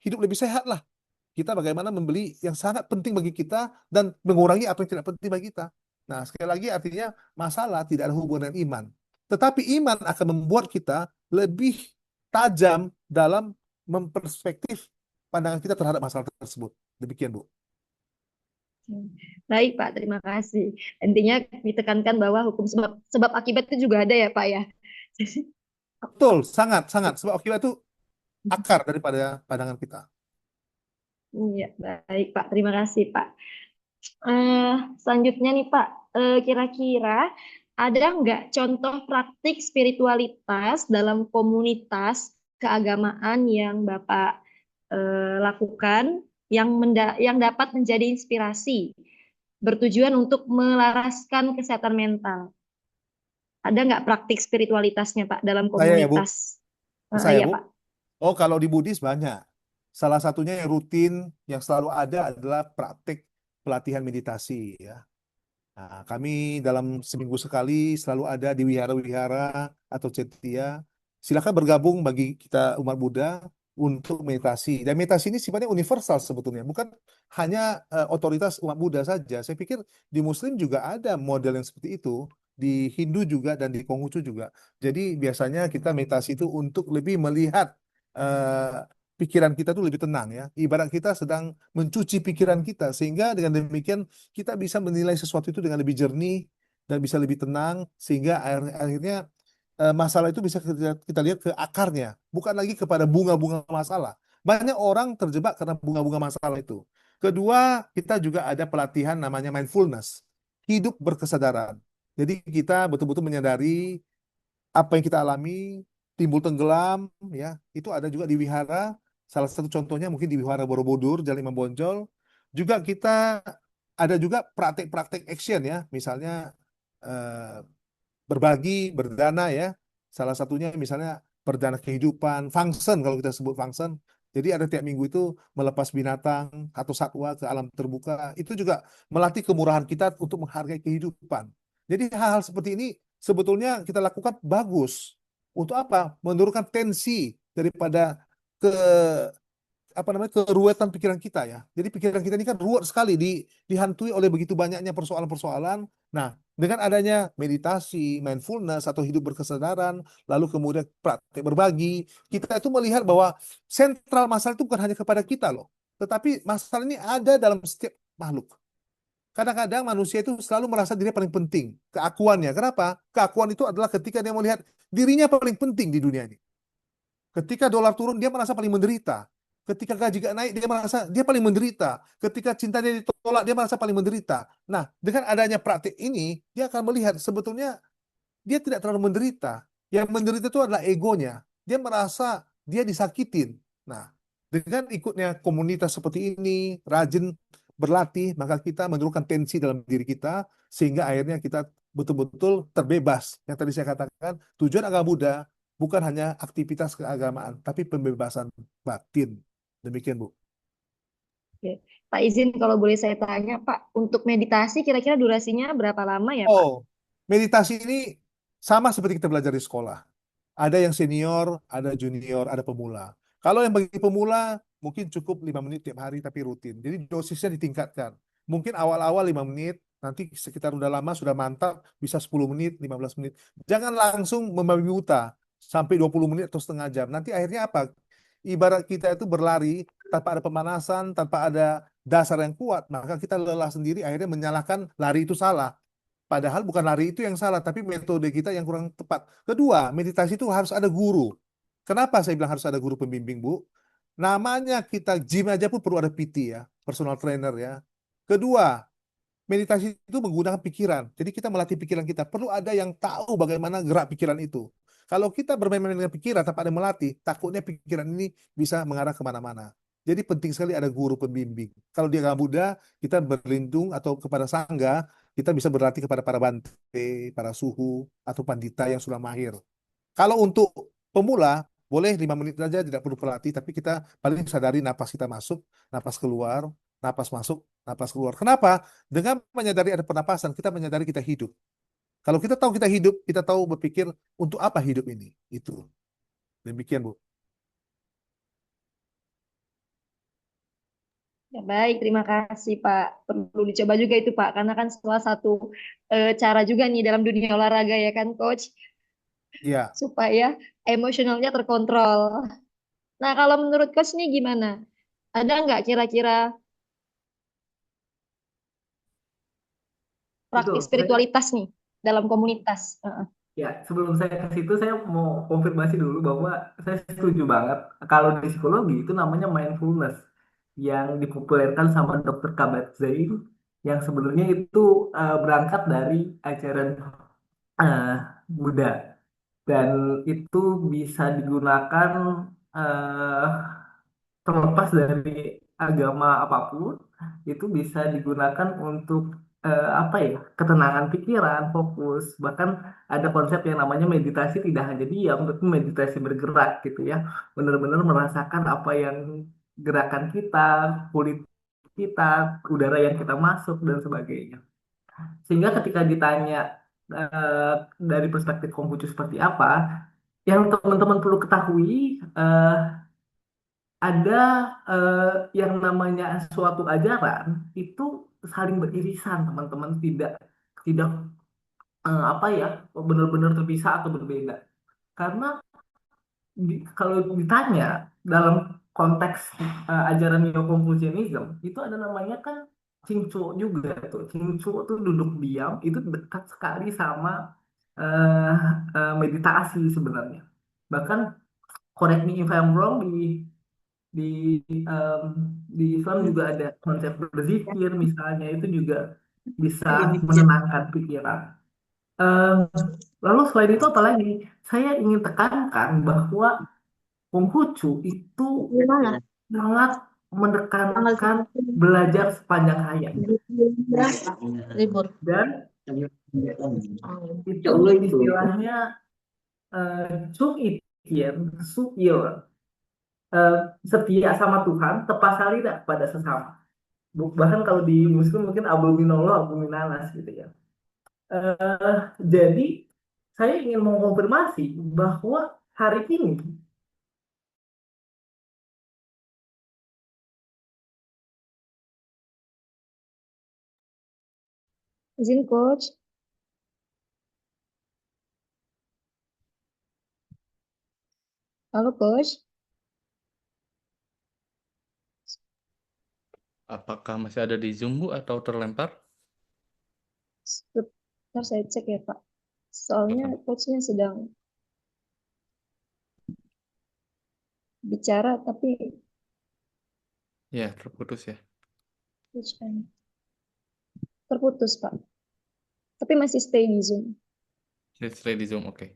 Speaker 8: hidup lebih sehat lah. Kita bagaimana membeli yang sangat penting bagi kita dan mengurangi apa yang tidak penting bagi kita. Nah, sekali lagi artinya masalah tidak ada hubungan dengan iman. Tetapi iman akan membuat kita lebih tajam dalam memperspektif pandangan kita terhadap masalah tersebut. Demikian, Bu.
Speaker 10: Baik, Pak. Terima kasih. Intinya ditekankan bahwa hukum sebab akibat itu juga ada ya, Pak ya.
Speaker 8: Betul, sangat. Sebab akibat itu akar daripada pandangan kita.
Speaker 10: Iya, baik, Pak. Terima kasih, Pak. Selanjutnya nih, Pak. Kira-kira ada nggak contoh praktik spiritualitas dalam komunitas keagamaan yang Bapak lakukan yang dapat menjadi inspirasi bertujuan untuk melaraskan kesehatan mental? Ada nggak praktik spiritualitasnya, Pak, dalam
Speaker 8: Saya ya, Bu.
Speaker 10: komunitas?
Speaker 8: Saya,
Speaker 10: Iya,
Speaker 8: Bu.
Speaker 10: Pak.
Speaker 8: Oh, kalau di Buddhis banyak. Salah satunya yang rutin, yang selalu ada adalah praktik pelatihan meditasi, ya. Nah, kami dalam seminggu sekali selalu ada di wihara-wihara atau cetia. Silakan bergabung bagi kita umat Buddha untuk meditasi. Dan meditasi ini sifatnya universal sebetulnya, bukan hanya otoritas umat Buddha saja. Saya pikir di Muslim juga ada model yang seperti itu, di Hindu juga dan di Konghucu juga. Jadi biasanya kita meditasi itu untuk lebih melihat pikiran kita tuh lebih tenang, ya. Ibarat kita sedang mencuci pikiran kita, sehingga dengan demikian kita bisa menilai sesuatu itu dengan lebih jernih dan bisa lebih tenang, sehingga akhirnya masalah itu bisa kita lihat ke akarnya, bukan lagi kepada bunga-bunga masalah. Banyak orang terjebak karena bunga-bunga masalah itu. Kedua, kita juga ada pelatihan namanya mindfulness, hidup berkesadaran. Jadi kita betul-betul menyadari apa yang kita alami, timbul tenggelam, ya, itu ada juga di wihara. Salah satu contohnya mungkin di wihara Borobudur, Jalan Imam Bonjol. Juga kita ada juga praktek-praktek action, ya, misalnya eh, berbagi, berdana, ya. Salah satunya misalnya berdana kehidupan, function kalau kita sebut function. Jadi ada tiap minggu itu melepas binatang atau satwa ke alam terbuka. Itu juga melatih kemurahan kita untuk menghargai kehidupan. Jadi hal-hal seperti ini sebetulnya kita lakukan bagus. Untuk apa? Menurunkan tensi daripada ke keruwetan pikiran kita, ya. Jadi pikiran kita ini kan ruwet sekali dihantui oleh begitu banyaknya persoalan-persoalan. Nah, dengan adanya meditasi, mindfulness atau hidup berkesadaran, lalu kemudian praktek berbagi, kita itu melihat bahwa sentral masalah itu bukan hanya kepada kita loh, tetapi masalah ini ada dalam setiap makhluk. Kadang-kadang manusia itu selalu merasa dirinya paling penting, keakuannya. Kenapa? Keakuan itu adalah ketika dia melihat dirinya paling penting di dunia ini. Ketika dolar turun, dia merasa paling menderita. Ketika gaji gak naik, dia merasa dia paling menderita. Ketika cintanya ditolak, dia merasa paling menderita. Nah, dengan adanya praktik ini, dia akan melihat sebetulnya dia tidak terlalu menderita. Yang menderita itu adalah egonya. Dia merasa dia disakitin. Nah, dengan ikutnya komunitas seperti ini, rajin berlatih, maka kita menurunkan tensi dalam diri kita, sehingga akhirnya kita betul-betul terbebas. Yang tadi saya katakan, tujuan agama Buddha bukan hanya aktivitas keagamaan, tapi pembebasan batin. Demikian, Bu.
Speaker 10: Oke. Pak izin kalau boleh saya tanya, Pak, untuk meditasi kira-kira durasinya berapa lama ya, Pak?
Speaker 8: Oh, meditasi ini sama seperti kita belajar di sekolah. Ada yang senior, ada junior, ada pemula. Kalau yang bagi pemula, mungkin cukup 5 menit tiap hari tapi rutin. Jadi dosisnya ditingkatkan. Mungkin awal-awal 5 menit, nanti sekitar udah lama, sudah mantap, bisa 10 menit, 15 menit. Jangan langsung membabi buta sampai 20 menit atau setengah jam. Nanti akhirnya apa? Ibarat kita itu berlari tanpa ada pemanasan, tanpa ada dasar yang kuat, maka kita lelah sendiri, akhirnya menyalahkan lari itu salah. Padahal bukan lari itu yang salah, tapi metode kita yang kurang tepat. Kedua, meditasi itu harus ada guru. Kenapa saya bilang harus ada guru pembimbing, Bu? Namanya kita gym aja pun perlu ada PT ya, personal trainer ya. Kedua, meditasi itu menggunakan pikiran. Jadi kita melatih pikiran kita. Perlu ada yang tahu bagaimana gerak pikiran itu. Kalau kita bermain-main dengan pikiran tanpa ada yang melatih, takutnya pikiran ini bisa mengarah kemana-mana. Jadi penting sekali ada guru pembimbing. Kalau di agama Buddha, kita berlindung atau kepada sangga, kita bisa berlatih kepada para bante, para suhu, atau pandita yang sudah mahir. Kalau untuk pemula, boleh 5 menit saja, tidak perlu pelatih, tapi kita paling sadari napas kita masuk, napas keluar, napas masuk, napas keluar. Kenapa? Dengan menyadari ada pernapasan, kita menyadari kita hidup. Kalau kita tahu kita hidup, kita tahu berpikir untuk apa hidup ini. Itu. Demikian, Bu.
Speaker 10: Ya, baik, terima kasih Pak. Perlu dicoba juga itu Pak, karena kan salah satu cara juga nih dalam dunia olahraga ya kan Coach,
Speaker 8: Ya.
Speaker 10: supaya emosionalnya terkontrol. Nah, kalau menurut Coach nih gimana? Ada nggak kira-kira praktik
Speaker 9: Betul.
Speaker 10: spiritualitas nih dalam komunitas? Heeh.
Speaker 9: Ya, sebelum saya ke situ, saya mau konfirmasi dulu bahwa saya setuju banget. Kalau di psikologi itu namanya mindfulness yang dipopulerkan sama Dr. Kabat-Zinn, yang sebenarnya itu berangkat dari ajaran eh, Buddha, dan itu bisa digunakan eh, terlepas dari agama apapun. Itu bisa digunakan untuk apa ya, ketenangan pikiran, fokus. Bahkan ada konsep yang namanya meditasi tidak hanya diam, tapi meditasi bergerak gitu ya, benar-benar merasakan apa yang gerakan kita, kulit kita, udara yang kita masuk dan sebagainya. Sehingga ketika ditanya eh, dari perspektif Konghucu seperti apa, yang teman-teman perlu ketahui, ada yang namanya suatu ajaran itu saling beririsan, teman-teman, tidak tidak apa ya, benar-benar terpisah atau berbeda. Karena kalau ditanya dalam konteks ajaran Neo-Confucianism, itu ada namanya kan Qingzuo juga tuh. Qingzuo tuh duduk diam, itu dekat sekali sama eh, meditasi sebenarnya. Bahkan, correct me if I'm wrong, di em, di Islam juga ada konsep berzikir misalnya, itu juga bisa menenangkan pikiran. Em, Lalu selain itu apa lagi? Saya ingin tekankan bahwa Konghucu itu
Speaker 10: Gimana?
Speaker 9: sangat menekankan belajar sepanjang hayat,
Speaker 10: Libur.
Speaker 9: dan itu istilahnya Su Itien, Su Il, setia sama Tuhan, tepasa lidah pada sesama. Bahkan kalau di Muslim mungkin abluminallah abluminanas gitu ya. Eh, jadi saya ingin mengkonfirmasi bahwa hari ini
Speaker 10: Izin Coach. Halo Coach.
Speaker 7: Apakah masih ada di Zoom, Bu, atau terlempar?
Speaker 10: Sebentar saya cek ya Pak. Soalnya
Speaker 7: Silakan.
Speaker 10: coachnya sedang bicara tapi
Speaker 7: Ya, terputus ya.
Speaker 10: terputus Pak. Tapi masih stay di Zoom.
Speaker 7: Stay di Zoom, oke.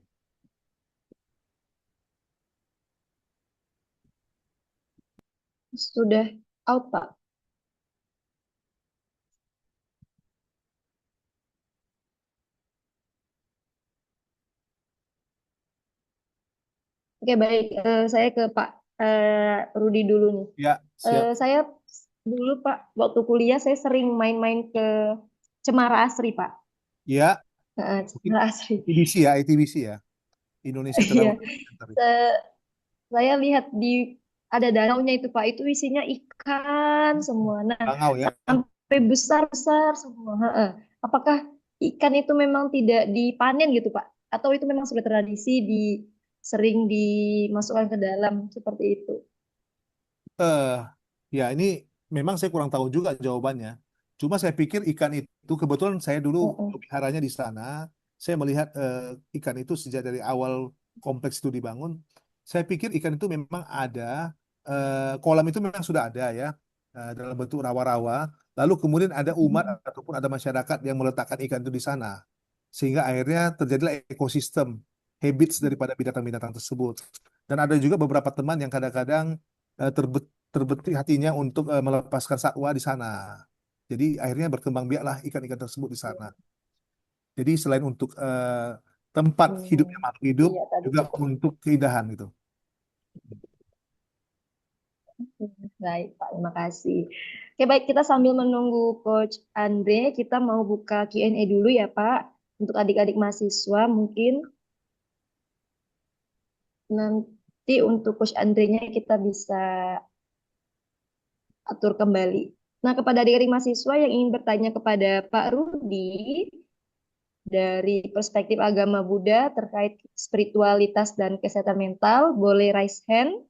Speaker 10: Sudah out Pak. Oke, baik. Saya ke Pak Rudi dulu nih.
Speaker 8: Ya, siap.
Speaker 10: Saya dulu Pak, waktu kuliah saya sering main-main ke Cemara Asri Pak.
Speaker 8: Ya,
Speaker 10: Cemara Asri.
Speaker 8: ITBC ya, Indonesia
Speaker 10: Iya,
Speaker 8: Travel Center.
Speaker 10: saya lihat ada danaunya itu Pak, itu isinya ikan semua. Nah,
Speaker 8: Bangau ya.
Speaker 10: sampai besar-besar semua. Apakah ikan itu memang tidak dipanen gitu Pak? Atau itu memang sudah tradisi sering dimasukkan ke dalam seperti itu?
Speaker 8: Eh, ya ini memang saya kurang tahu juga jawabannya. Cuma saya pikir ikan itu kebetulan saya dulu peliharanya di sana. Saya melihat ikan itu sejak dari awal kompleks itu dibangun. Saya pikir ikan itu memang ada, kolam itu memang sudah ada ya, dalam bentuk rawa-rawa. Lalu kemudian ada umat ataupun ada masyarakat yang meletakkan ikan itu di sana. Sehingga akhirnya terjadilah ekosistem, habits daripada binatang-binatang tersebut. Dan ada juga beberapa teman yang kadang-kadang terbetik hatinya untuk melepaskan satwa di sana. Jadi akhirnya berkembang biaklah ikan-ikan tersebut di sana. Jadi selain untuk tempat hidupnya makhluk hidup,
Speaker 10: Iya, tadi
Speaker 8: juga untuk keindahan gitu.
Speaker 10: Baik, Pak. Terima kasih. Oke, baik. Kita sambil menunggu Coach Andre, kita mau buka Q&A dulu ya, Pak. Untuk adik-adik mahasiswa, mungkin nanti untuk Coach Andre-nya kita bisa atur kembali. Nah, kepada adik-adik mahasiswa yang ingin bertanya kepada Pak Rudi, dari perspektif agama Buddha terkait spiritualitas dan kesehatan mental, boleh raise hand.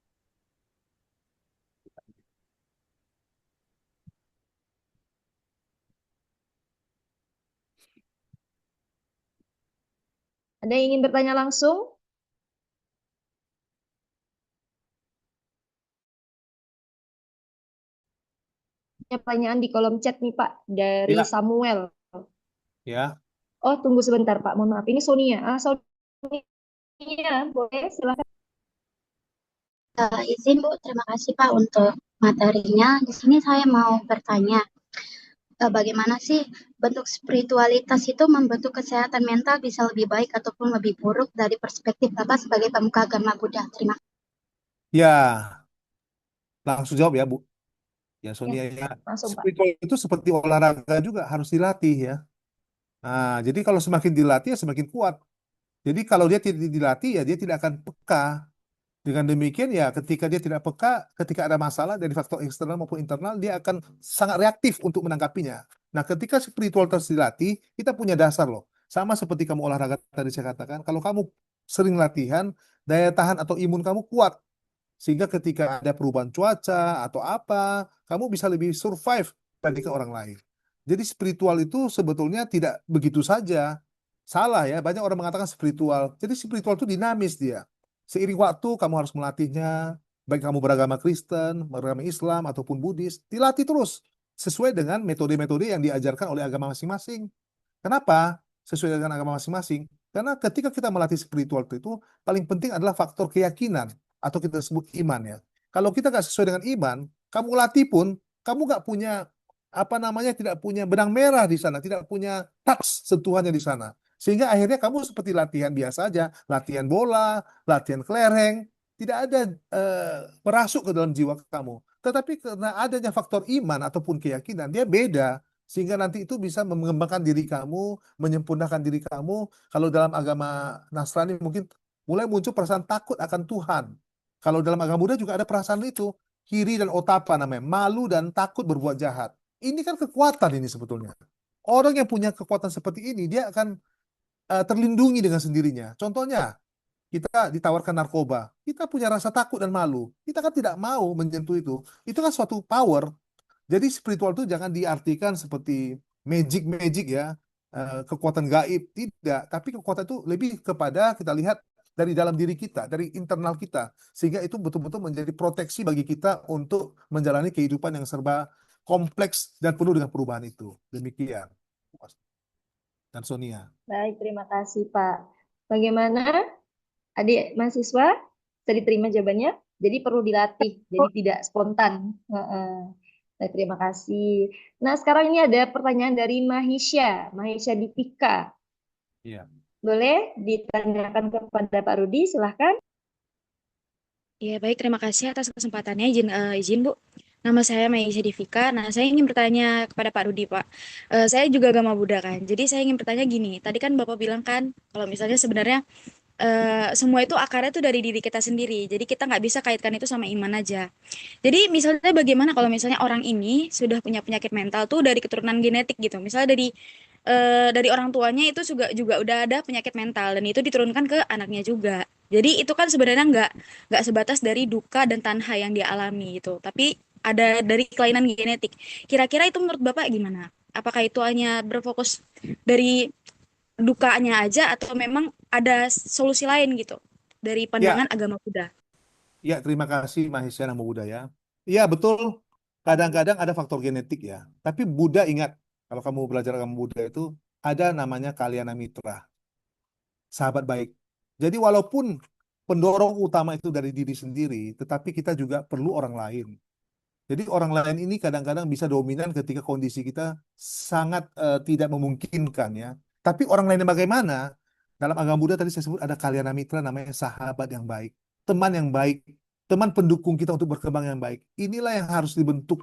Speaker 10: Ada yang ingin bertanya langsung? Pertanyaan di kolom chat nih Pak, dari
Speaker 8: Ya.
Speaker 10: Samuel.
Speaker 8: Ya.
Speaker 10: Oh, tunggu sebentar Pak, mohon maaf. Ini Sonia. Sonia, boleh silakan.
Speaker 11: Izin Bu, terima kasih Pak untuk materinya. Di sini saya mau bertanya, bagaimana sih bentuk spiritualitas itu membentuk kesehatan mental bisa lebih baik ataupun lebih buruk dari perspektif Bapak sebagai pemuka agama Buddha? Terima kasih.
Speaker 8: Ya, langsung jawab ya Bu. Ya Sonia ya,
Speaker 10: Langsung Pak.
Speaker 8: spiritual itu seperti olahraga juga harus dilatih ya. Nah, jadi kalau semakin dilatih ya semakin kuat. Jadi kalau dia tidak dilatih ya dia tidak akan peka. Dengan demikian ya ketika dia tidak peka, ketika ada masalah dari faktor eksternal maupun internal, dia akan sangat reaktif untuk menanggapinya. Nah, ketika spiritualitas dilatih, kita punya dasar loh. Sama seperti kamu olahraga tadi saya katakan, kalau kamu sering latihan, daya tahan atau imun kamu kuat. Sehingga ketika ada perubahan cuaca atau apa, kamu bisa lebih survive dibandingkan orang lain. Jadi spiritual itu sebetulnya tidak begitu saja. Salah ya, banyak orang mengatakan spiritual. Jadi spiritual itu dinamis dia. Seiring waktu kamu harus melatihnya, baik kamu beragama Kristen, beragama Islam, ataupun Buddhis, dilatih terus sesuai dengan metode-metode yang diajarkan oleh agama masing-masing. Kenapa? Sesuai dengan agama masing-masing. Karena ketika kita melatih spiritual itu, paling penting adalah faktor keyakinan atau kita sebut iman ya. Kalau kita nggak sesuai dengan iman, kamu latih pun, kamu nggak punya apa namanya, tidak punya benang merah di sana, tidak punya touch sentuhannya di sana. Sehingga akhirnya kamu seperti latihan biasa aja, latihan bola, latihan kelereng, tidak ada merasuk ke dalam jiwa kamu. Tetapi karena adanya faktor iman ataupun keyakinan, dia beda. Sehingga nanti itu bisa mengembangkan diri kamu, menyempurnakan diri kamu. Kalau dalam agama Nasrani mungkin mulai muncul perasaan takut akan Tuhan. Kalau dalam agama Buddha juga ada perasaan itu, kiri dan otapa namanya, malu dan takut berbuat jahat. Ini kan kekuatan ini sebetulnya. Orang yang punya kekuatan seperti ini, dia akan terlindungi dengan sendirinya. Contohnya, kita ditawarkan narkoba, kita punya rasa takut dan malu. Kita kan tidak mau menyentuh itu. Itu kan suatu power. Jadi spiritual itu jangan diartikan seperti magic-magic ya, kekuatan gaib. Tidak, tapi kekuatan itu lebih kepada kita lihat dari dalam diri kita, dari internal kita. Sehingga itu betul-betul menjadi proteksi bagi kita untuk menjalani kehidupan yang serba kompleks dan penuh dengan perubahan itu. Demikian. Dan Sonia.
Speaker 10: Baik, terima kasih Pak. Bagaimana adik mahasiswa? Bisa diterima jawabannya? Jadi perlu dilatih, jadi tidak spontan. Nah, terima kasih. Nah, sekarang ini ada pertanyaan dari Mahisha Dipika.
Speaker 8: Iya.
Speaker 10: Boleh ditanyakan kepada Pak Rudi, silahkan.
Speaker 12: Ya, baik. Terima kasih atas kesempatannya. Izin Bu. Nama saya Maisha Divika. Nah, saya ingin bertanya kepada Pak Rudi, Pak. Saya juga agama Buddha kan. Jadi saya ingin bertanya gini. Tadi kan Bapak bilang kan, kalau misalnya sebenarnya semua itu akarnya tuh dari diri kita sendiri. Jadi kita nggak bisa kaitkan itu sama iman aja. Jadi misalnya bagaimana kalau misalnya orang ini sudah punya penyakit mental tuh dari keturunan genetik gitu. Misalnya dari orang tuanya itu juga udah ada penyakit mental dan itu diturunkan ke anaknya juga. Jadi itu kan sebenarnya nggak sebatas dari duka dan tanha yang dia alami gitu, tapi ada dari kelainan genetik. Kira-kira itu menurut Bapak gimana? Apakah itu hanya berfokus dari dukanya aja atau memang ada solusi lain gitu dari
Speaker 8: Ya,
Speaker 12: pandangan agama Buddha?
Speaker 8: ya, terima kasih Mahesha Namo Buddhaya. Iya, betul. Kadang-kadang ada faktor genetik ya. Tapi Buddha ingat, kalau kamu belajar agama Buddha itu ada namanya Kalyana Mitra, sahabat baik. Jadi walaupun pendorong utama itu dari diri sendiri, tetapi kita juga perlu orang lain. Jadi orang lain ini kadang-kadang bisa dominan ketika kondisi kita sangat tidak memungkinkan ya. Tapi orang lain bagaimana? Dalam agama Buddha tadi saya sebut ada Kalyana Mitra namanya sahabat yang baik, teman yang baik, teman pendukung kita untuk berkembang yang baik. Inilah yang harus dibentuk.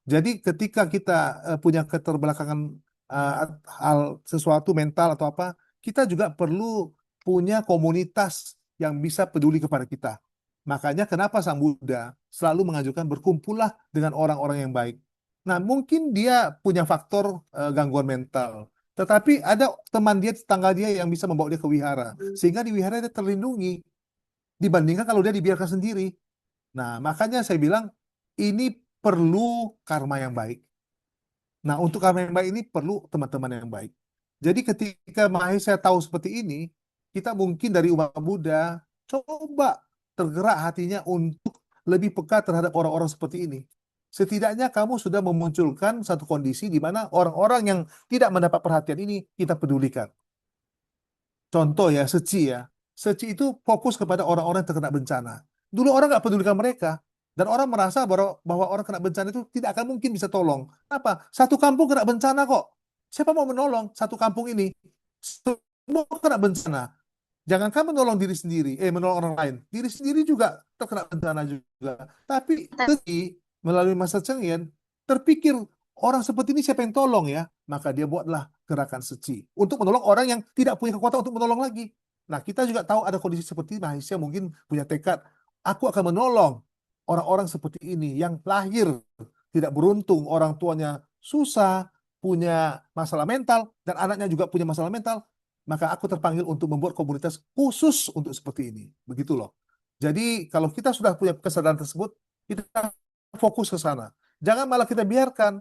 Speaker 8: Jadi ketika kita punya keterbelakangan eh, hal sesuatu mental atau apa, kita juga perlu punya komunitas yang bisa peduli kepada kita. Makanya kenapa Sang Buddha selalu mengajukan berkumpullah dengan orang-orang yang baik. Nah, mungkin dia punya faktor gangguan mental. Tetapi ada teman dia, tetangga dia yang bisa membawa dia ke wihara. Sehingga di wihara dia terlindungi. Dibandingkan kalau dia dibiarkan sendiri. Nah, makanya saya bilang ini perlu karma yang baik. Nah, untuk karma yang baik ini perlu teman-teman yang baik. Jadi ketika Mahesa tahu seperti ini, kita mungkin dari umat Buddha coba tergerak hatinya untuk lebih peka terhadap orang-orang seperti ini. Setidaknya kamu sudah memunculkan satu kondisi di mana orang-orang yang tidak mendapat perhatian ini kita pedulikan. Contoh ya, Seci ya. Seci itu fokus kepada orang-orang yang terkena bencana. Dulu orang nggak pedulikan mereka. Dan orang merasa bahwa orang kena bencana itu tidak akan mungkin bisa tolong. Kenapa? Satu kampung kena bencana kok. Siapa mau menolong satu kampung ini? Semua kena bencana. Jangan kamu menolong diri sendiri, menolong orang lain. Diri sendiri juga terkena bencana juga. Tapi Seci melalui masa cengeng terpikir orang seperti ini siapa yang tolong ya? Maka dia buatlah gerakan Seci untuk menolong orang yang tidak punya kekuatan untuk menolong lagi. Nah, kita juga tahu ada kondisi seperti Malaysia mungkin punya tekad, aku akan menolong orang-orang seperti ini yang lahir tidak beruntung, orang tuanya susah, punya masalah mental, dan anaknya juga punya masalah mental, maka aku terpanggil untuk membuat komunitas khusus untuk seperti ini. Begitu loh. Jadi kalau kita sudah punya kesadaran tersebut, kita fokus ke sana. Jangan malah kita biarkan.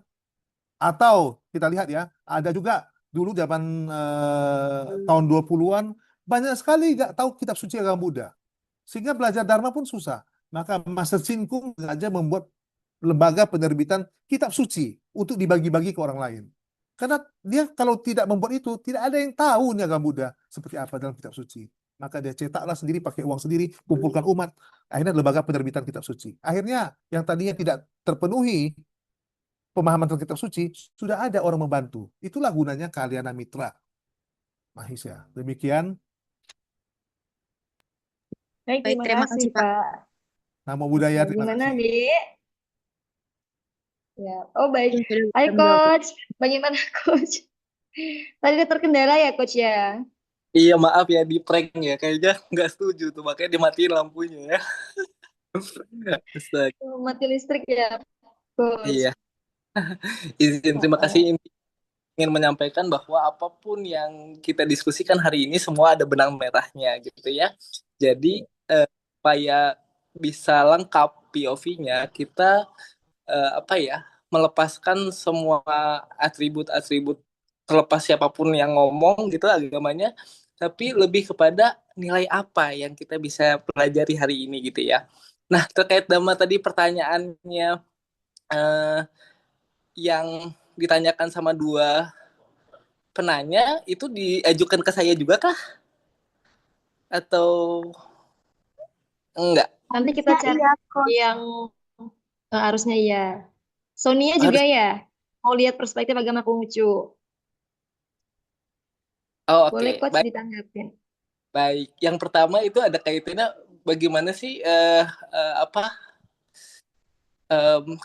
Speaker 8: Atau kita lihat ya, ada juga dulu zaman tahun 20-an, banyak sekali nggak tahu kitab suci agama Buddha. Sehingga belajar Dharma pun susah. Maka Master Chin Kung sengaja membuat lembaga penerbitan kitab suci untuk dibagi-bagi ke orang lain. Karena dia kalau tidak membuat itu, tidak ada yang tahu nih agama Buddha seperti apa dalam kitab suci. Maka dia cetaklah sendiri, pakai uang sendiri, kumpulkan umat. Akhirnya lembaga penerbitan kitab suci. Akhirnya yang tadinya tidak terpenuhi pemahaman tentang kitab suci, sudah ada orang membantu. Itulah gunanya Kalyana Mitra. Mahis ya. Demikian.
Speaker 10: Baik,
Speaker 12: Baik,
Speaker 10: terima
Speaker 12: terima
Speaker 10: kasih,
Speaker 12: kasih Pak.
Speaker 10: Pak.
Speaker 8: Namo Buddhaya, terima
Speaker 10: Gimana,
Speaker 8: kasih.
Speaker 10: Dek? Ya. Oh, baik.
Speaker 12: Sudah
Speaker 10: Hai,
Speaker 12: bisa menjawab.
Speaker 10: Coach. Bagaimana, Coach? Tadi ada terkendala ya, Coach ya?
Speaker 13: Iya maaf ya di prank ya, kayaknya nggak setuju tuh makanya dimatiin lampunya ya. Astaga.
Speaker 10: Mati listrik ya, Coach.
Speaker 13: Iya, izin terima kasih
Speaker 10: Heeh.
Speaker 13: ingin menyampaikan bahwa apapun yang kita diskusikan hari ini semua ada benang merahnya gitu ya. Jadi supaya bisa lengkap POV-nya kita apa ya melepaskan semua atribut-atribut terlepas siapapun yang ngomong gitu agamanya, tapi lebih kepada nilai apa yang kita bisa pelajari hari ini gitu ya. Nah terkait Dhamma tadi pertanyaannya yang ditanyakan sama dua penanya itu diajukan ke saya juga kah? Atau enggak?
Speaker 10: Nanti kita cari
Speaker 12: Iya, Coach.
Speaker 10: yang harusnya iya. Sonia juga
Speaker 13: Harus.
Speaker 10: ya? Mau lihat perspektif agama Konghucu.
Speaker 13: Oh,
Speaker 10: Boleh,
Speaker 13: oke.
Speaker 10: Coach,
Speaker 13: Baik.
Speaker 10: ditanggapin.
Speaker 13: Baik. Yang pertama itu ada kaitannya bagaimana sih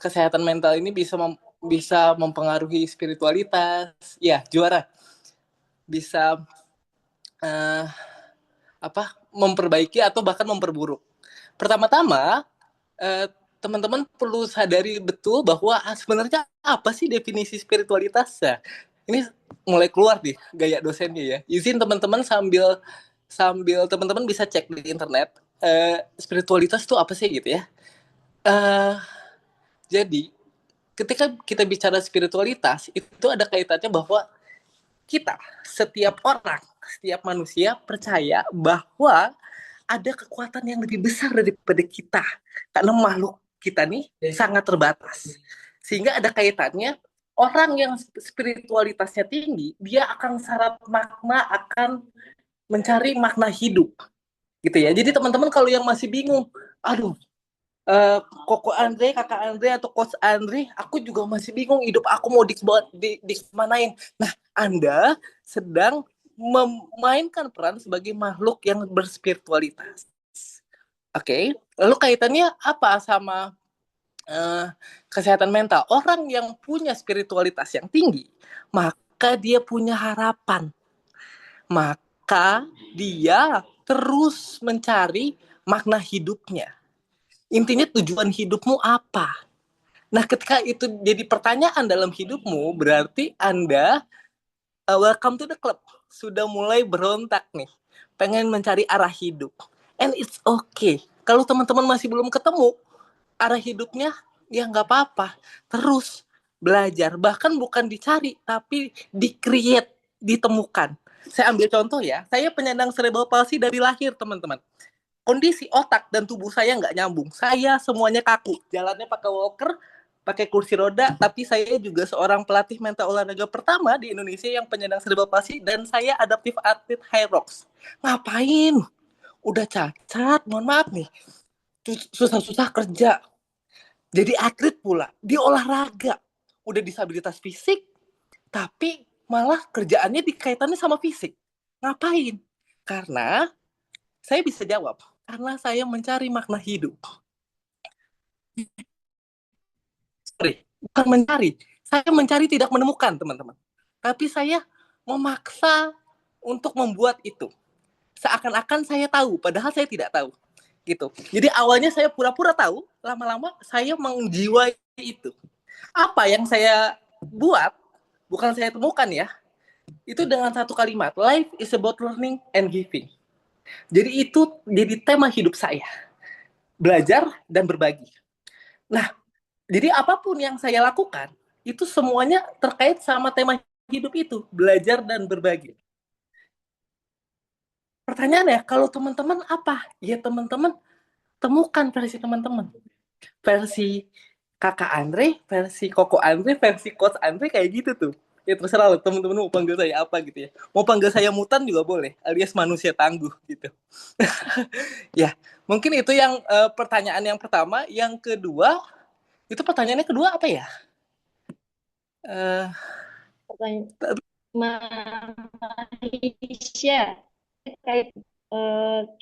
Speaker 13: kesehatan mental ini bisa mempengaruhi spiritualitas. Ya, juara bisa memperbaiki atau bahkan memperburuk. Pertama-tama, teman-teman perlu sadari betul bahwa sebenarnya apa sih definisi spiritualitas? Nah, ini mulai keluar nih gaya dosennya ya. Izin teman-teman sambil teman-teman bisa cek di internet, spiritualitas itu apa sih gitu ya. Jadi ketika kita bicara spiritualitas, itu ada kaitannya bahwa setiap orang, setiap manusia percaya bahwa ada kekuatan yang lebih besar daripada kita. Karena makhluk kita nih sangat terbatas. Sehingga ada kaitannya, orang yang spiritualitasnya tinggi, dia akan syarat makna, akan mencari makna hidup. Gitu ya. Jadi teman-teman kalau yang masih bingung, aduh, Koko Andre, Kakak Andre, atau Coach Andre, aku juga masih bingung hidup aku mau dikemanain. Nah, Anda sedang memainkan peran sebagai makhluk yang berspiritualitas. Oke, lalu kaitannya apa sama kesehatan mental? Orang yang punya spiritualitas yang tinggi, maka dia punya harapan. Maka dia terus mencari makna hidupnya. Intinya tujuan hidupmu apa? Nah, ketika itu jadi pertanyaan dalam hidupmu, berarti Anda welcome to the club. Sudah mulai berontak nih. Pengen mencari arah hidup. And it's okay. Kalau teman-teman masih belum ketemu arah hidupnya, ya nggak apa-apa. Terus belajar. Bahkan bukan dicari, tapi di-create, ditemukan. Saya ambil contoh ya. Saya penyandang cerebral palsy dari lahir, teman-teman. Kondisi otak dan tubuh saya nggak nyambung. Saya semuanya kaku. Jalannya pakai walker, pakai kursi roda, tapi saya juga seorang pelatih mental olahraga pertama di Indonesia yang penyandang cerebral palsy, dan saya adaptif atlet high rocks. Ngapain? Udah cacat, mohon maaf nih. Susah-susah kerja. Jadi atlet pula, di olahraga. Udah disabilitas fisik, tapi malah kerjaannya dikaitannya sama fisik. Ngapain? Karena saya bisa jawab, karena saya mencari makna hidup. Bukan mencari, saya mencari tidak menemukan, teman-teman. Tapi saya memaksa untuk membuat itu. Seakan-akan saya tahu, padahal saya tidak tahu. Gitu. Jadi awalnya saya pura-pura tahu, lama-lama saya menjiwai itu. Apa yang saya buat, bukan saya temukan ya, itu dengan satu kalimat, life is about learning and giving. Jadi itu jadi tema hidup saya. Belajar dan berbagi. Nah, jadi apapun yang saya lakukan, itu semuanya terkait sama tema hidup itu. Belajar dan berbagi. Pertanyaannya, kalau teman-teman apa? Ya teman-teman, temukan versi teman-teman. Versi Kakak Andre, versi Koko Andre, versi Coach Andre, kayak gitu tuh. Ya terserah loh, teman-teman mau panggil saya apa gitu ya. Mau panggil saya mutan juga boleh, alias manusia tangguh gitu. Ya, mungkin itu yang pertanyaan yang pertama. Yang kedua, itu pertanyaannya kedua apa ya?
Speaker 10: Pertanyaan Malaysia terkait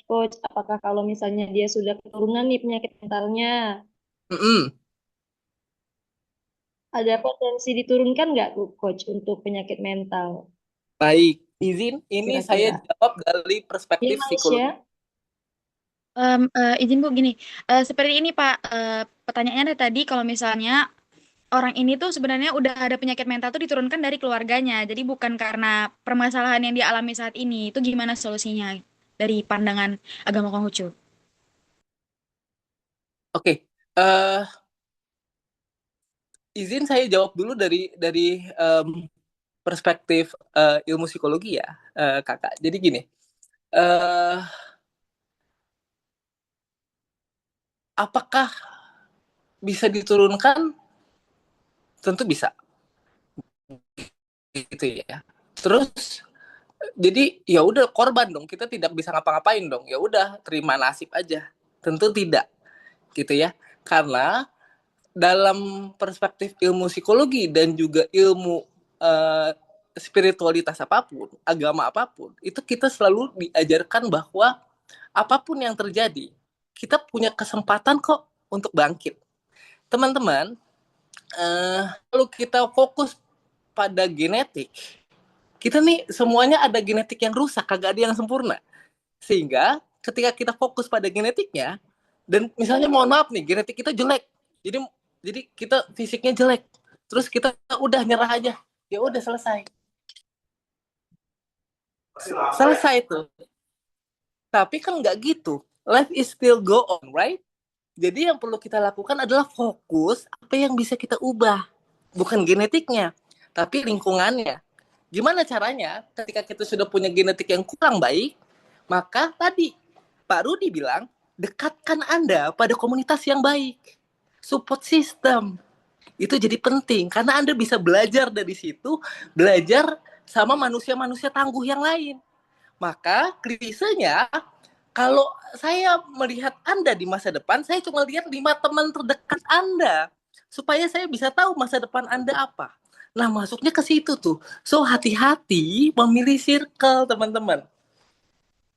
Speaker 10: coach, apakah kalau misalnya dia sudah keturunan nih penyakit mentalnya, ada potensi diturunkan nggak coach untuk penyakit mental?
Speaker 13: Baik, izin ini saya jawab dari perspektif psikologi.
Speaker 12: Izin Bu gini, seperti ini Pak, pertanyaannya tadi kalau misalnya orang ini tuh sebenarnya udah ada penyakit mental tuh diturunkan dari keluarganya, jadi bukan karena permasalahan yang dia alami saat ini. Itu gimana solusinya dari pandangan agama Konghucu?
Speaker 13: Oke, izin saya jawab dulu dari perspektif ilmu psikologi ya, Kakak. Jadi gini, apakah bisa diturunkan? Tentu bisa, gitu ya. Terus, jadi ya udah korban dong. Kita tidak bisa ngapa-ngapain dong. Ya udah terima nasib aja. Tentu tidak, gitu ya. Karena dalam perspektif ilmu psikologi dan juga ilmu spiritualitas apapun, agama apapun, itu kita selalu diajarkan bahwa apapun yang terjadi, kita punya kesempatan kok untuk bangkit. Teman-teman, kalau kita fokus pada genetik, kita nih semuanya ada genetik yang rusak, kagak ada yang sempurna. Sehingga ketika kita fokus pada genetiknya, dan misalnya mohon maaf nih, genetik kita jelek, jadi kita fisiknya jelek, terus kita udah nyerah aja, ya udah selesai tuh. Tapi kan nggak gitu, life is still go on, right? Jadi yang perlu kita lakukan adalah fokus apa yang bisa kita ubah, bukan genetiknya, tapi lingkungannya. Gimana caranya? Ketika kita sudah punya genetik yang kurang baik, maka tadi Pak Rudi bilang, dekatkan Anda pada komunitas yang baik. Support system. Itu jadi penting, karena Anda bisa belajar dari situ, belajar sama manusia-manusia tangguh yang lain. Maka krisenya, kalau saya melihat Anda di masa depan, saya cuma lihat 5 teman terdekat Anda. Supaya saya bisa tahu masa depan Anda apa. Nah, masuknya ke situ tuh. So, hati-hati memilih circle, teman-teman.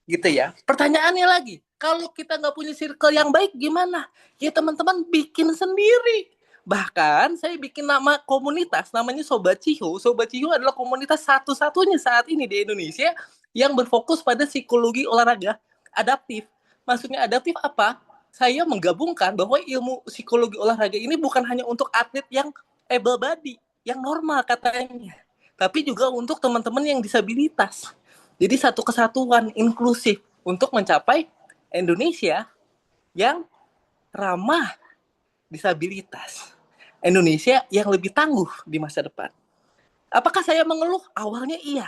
Speaker 13: Gitu ya. Pertanyaannya lagi, kalau kita nggak punya circle yang baik, gimana? Ya, teman-teman bikin sendiri. Bahkan, saya bikin nama komunitas, namanya Sobat Ciho. Sobat Ciho adalah komunitas satu-satunya saat ini di Indonesia yang berfokus pada psikologi olahraga adaptif. Maksudnya adaptif apa? Saya menggabungkan bahwa ilmu psikologi olahraga ini bukan hanya untuk atlet yang able body, yang normal katanya, tapi juga untuk teman-teman yang disabilitas. Jadi satu kesatuan inklusif untuk mencapai Indonesia yang ramah disabilitas. Indonesia yang lebih tangguh di masa depan. Apakah saya mengeluh? Awalnya iya.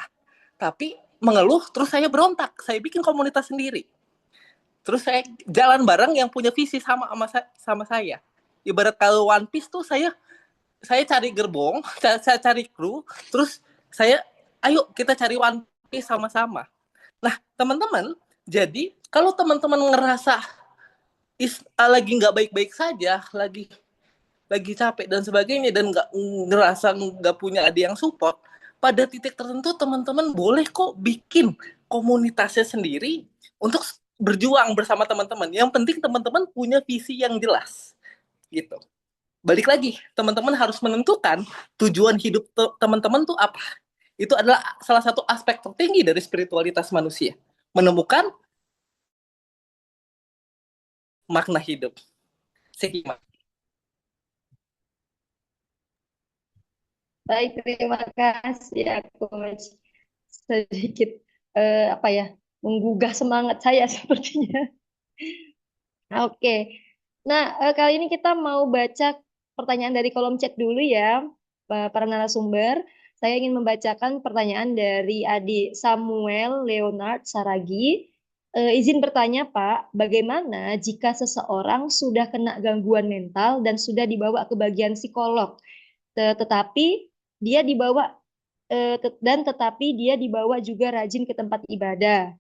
Speaker 13: Tapi mengeluh terus saya berontak. Saya bikin komunitas sendiri. Terus saya jalan bareng yang punya visi sama saya. Ibarat kalau One Piece tuh saya cari gerbong, saya cari kru, terus ayo kita cari One Piece sama-sama. Nah, teman-teman, jadi kalau teman-teman ngerasa lagi nggak baik-baik saja, lagi capek dan sebagainya, dan ngerasa nggak punya ada yang support, pada titik tertentu teman-teman boleh kok bikin komunitasnya sendiri untuk berjuang bersama teman-teman. Yang penting teman-teman punya visi yang jelas, gitu. Balik lagi, teman-teman harus menentukan tujuan hidup teman-teman tuh apa. Itu adalah salah satu aspek tertinggi dari spiritualitas manusia. Menemukan makna hidup. Sekian.
Speaker 10: Baik, terima kasih. Aku sedikit menggugah semangat saya sepertinya. Oke. Nah, kali ini kita mau baca pertanyaan dari kolom chat dulu ya, para narasumber. Saya ingin membacakan pertanyaan dari adik Samuel Leonard Saragi. Izin bertanya, Pak, bagaimana jika seseorang sudah kena gangguan mental dan sudah dibawa ke bagian psikolog, tetapi dia dibawa tetapi dia dibawa juga rajin ke tempat ibadah.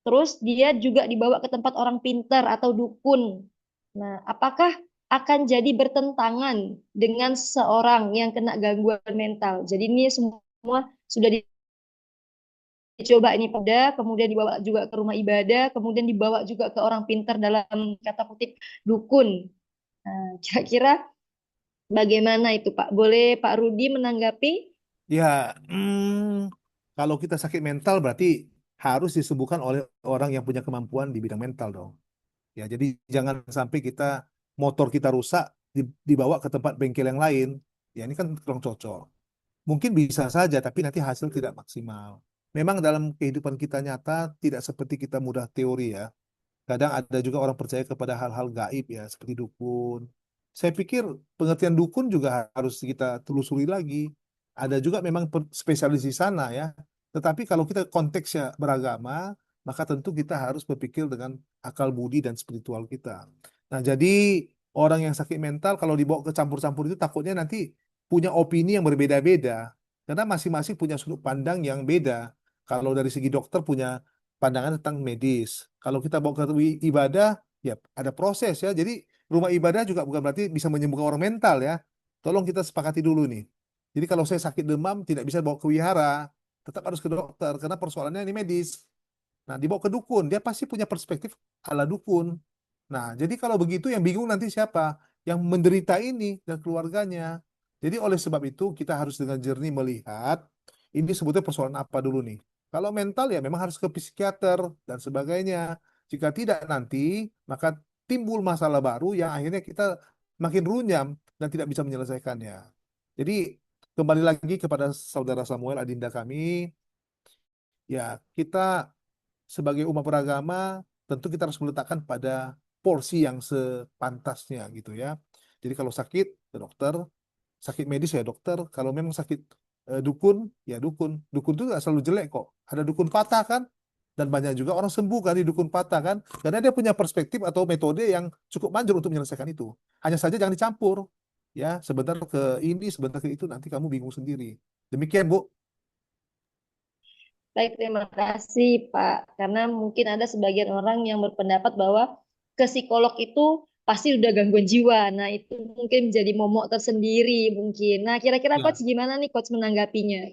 Speaker 10: Terus dia juga dibawa ke tempat orang pintar atau dukun. Nah, apakah akan jadi bertentangan dengan seorang yang kena gangguan mental? Jadi ini semua sudah dicoba ini pada, kemudian dibawa juga ke rumah ibadah, kemudian dibawa juga ke orang pintar dalam kata kutip dukun. Nah, kira-kira bagaimana itu, Pak? Boleh Pak Rudi menanggapi?
Speaker 8: Ya, kalau kita sakit mental berarti harus disembuhkan oleh orang yang punya kemampuan di bidang mental dong. Ya, jadi jangan sampai motor kita rusak dibawa ke tempat bengkel yang lain. Ya, ini kan kurang cocok. Mungkin bisa saja, tapi nanti hasil tidak maksimal. Memang dalam kehidupan kita nyata tidak seperti kita mudah teori ya. Kadang ada juga orang percaya kepada hal-hal gaib ya, seperti dukun. Saya pikir pengertian dukun juga harus kita telusuri lagi. Ada juga memang spesialis di sana ya. Tetapi kalau kita konteksnya beragama, maka tentu kita harus berpikir dengan akal budi dan spiritual kita. Nah, jadi orang yang sakit mental kalau dibawa ke campur-campur itu takutnya nanti punya opini yang berbeda-beda. Karena masing-masing punya sudut pandang yang beda. Kalau dari segi dokter punya pandangan tentang medis. Kalau kita bawa ke ibadah, ya ada proses ya. Jadi rumah ibadah juga bukan berarti bisa menyembuhkan orang mental ya. Tolong kita sepakati dulu nih. Jadi kalau saya sakit demam tidak bisa bawa ke wihara, tetap harus ke dokter karena persoalannya ini medis. Nah, dibawa ke dukun, dia pasti punya perspektif ala dukun. Nah, jadi kalau begitu yang bingung nanti siapa? Yang menderita ini dan keluarganya. Jadi oleh sebab itu kita harus dengan jernih melihat ini sebetulnya persoalan apa dulu nih. Kalau mental ya memang harus ke psikiater dan sebagainya. Jika tidak nanti maka timbul masalah baru yang akhirnya kita makin runyam dan tidak bisa menyelesaikannya. Jadi kembali lagi kepada saudara Samuel adinda kami, ya kita sebagai umat beragama tentu kita harus meletakkan pada porsi yang sepantasnya gitu ya. Jadi kalau sakit ke dokter, sakit medis ya dokter, kalau memang sakit dukun ya dukun. Dukun itu nggak selalu jelek kok. Ada dukun patah kan, dan banyak juga orang sembuh kan di dukun patah kan, karena dia punya perspektif atau metode yang cukup manjur untuk menyelesaikan itu. Hanya saja jangan dicampur ya, sebentar ke ini, sebentar ke itu, nanti kamu bingung sendiri. Demikian Bu.
Speaker 10: Baik, terima kasih Pak. Karena mungkin ada sebagian orang yang berpendapat bahwa ke psikolog itu pasti udah gangguan jiwa. Nah, itu mungkin menjadi momok tersendiri mungkin. Nah, kira-kira
Speaker 8: Ya.
Speaker 10: Coach gimana nih Coach menanggapinya?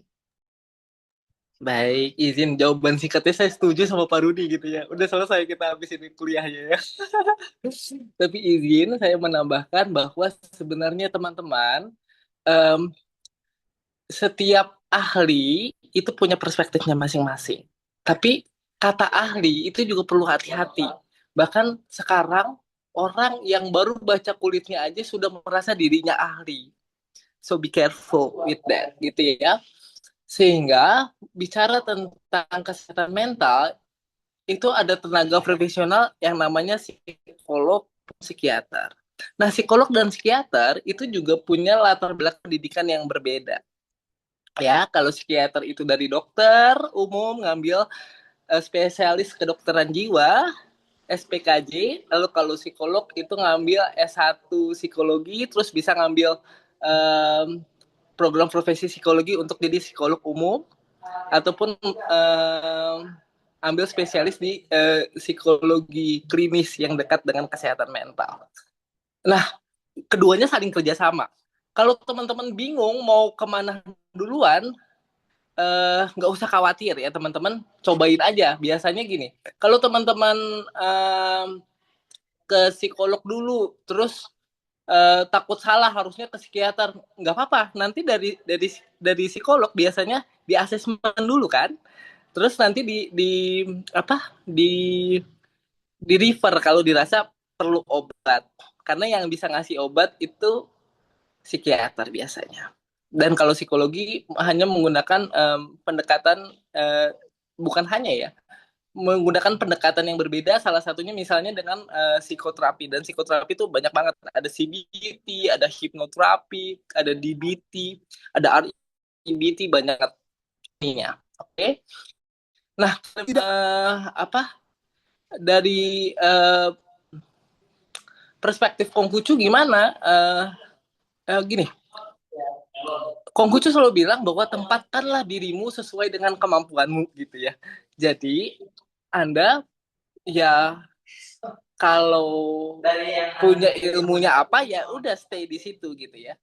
Speaker 13: Baik, izin jawaban singkatnya saya setuju sama Pak Rudi gitu ya. Udah selesai kita habis ini kuliahnya ya. Tapi izin saya menambahkan bahwa sebenarnya teman-teman, em, setiap ahli itu punya perspektifnya masing-masing. Tapi kata ahli itu juga perlu hati-hati. Bahkan sekarang orang yang baru baca kulitnya aja sudah merasa dirinya ahli. So be careful with that gitu ya. Sehingga bicara tentang kesehatan mental itu ada tenaga profesional yang namanya psikolog, psikiater. Nah, psikolog dan psikiater itu juga punya latar belakang pendidikan yang berbeda. Ya, kalau psikiater itu dari dokter umum ngambil spesialis kedokteran jiwa, SPKJ, lalu kalau psikolog itu ngambil S1 psikologi, terus bisa ngambil program profesi psikologi untuk jadi psikolog umum, ataupun ambil spesialis di psikologi klinis yang dekat dengan kesehatan mental. Nah, keduanya saling kerjasama. Kalau teman-teman bingung mau kemana duluan, nggak usah khawatir ya teman-teman, cobain aja. Biasanya gini, kalau teman-teman ke psikolog dulu, terus takut salah harusnya ke psikiater, nggak apa-apa. Nanti dari psikolog biasanya di asesmen dulu kan, terus nanti di refer kalau dirasa perlu obat, karena yang bisa ngasih obat itu psikiater biasanya. Dan kalau psikologi hanya menggunakan pendekatan bukan hanya ya, menggunakan pendekatan yang berbeda, salah satunya misalnya dengan psikoterapi. Dan psikoterapi itu banyak banget, ada CBT, ada hipnoterapi, ada DBT, ada REBT, banyak ininya. Oke. Nah, dari perspektif Konghucu gimana? Gini, Konghucu selalu bilang bahwa tempatkanlah dirimu sesuai dengan kemampuanmu gitu ya. Jadi Anda ya kalau punya ilmunya apa ya udah stay di situ gitu ya.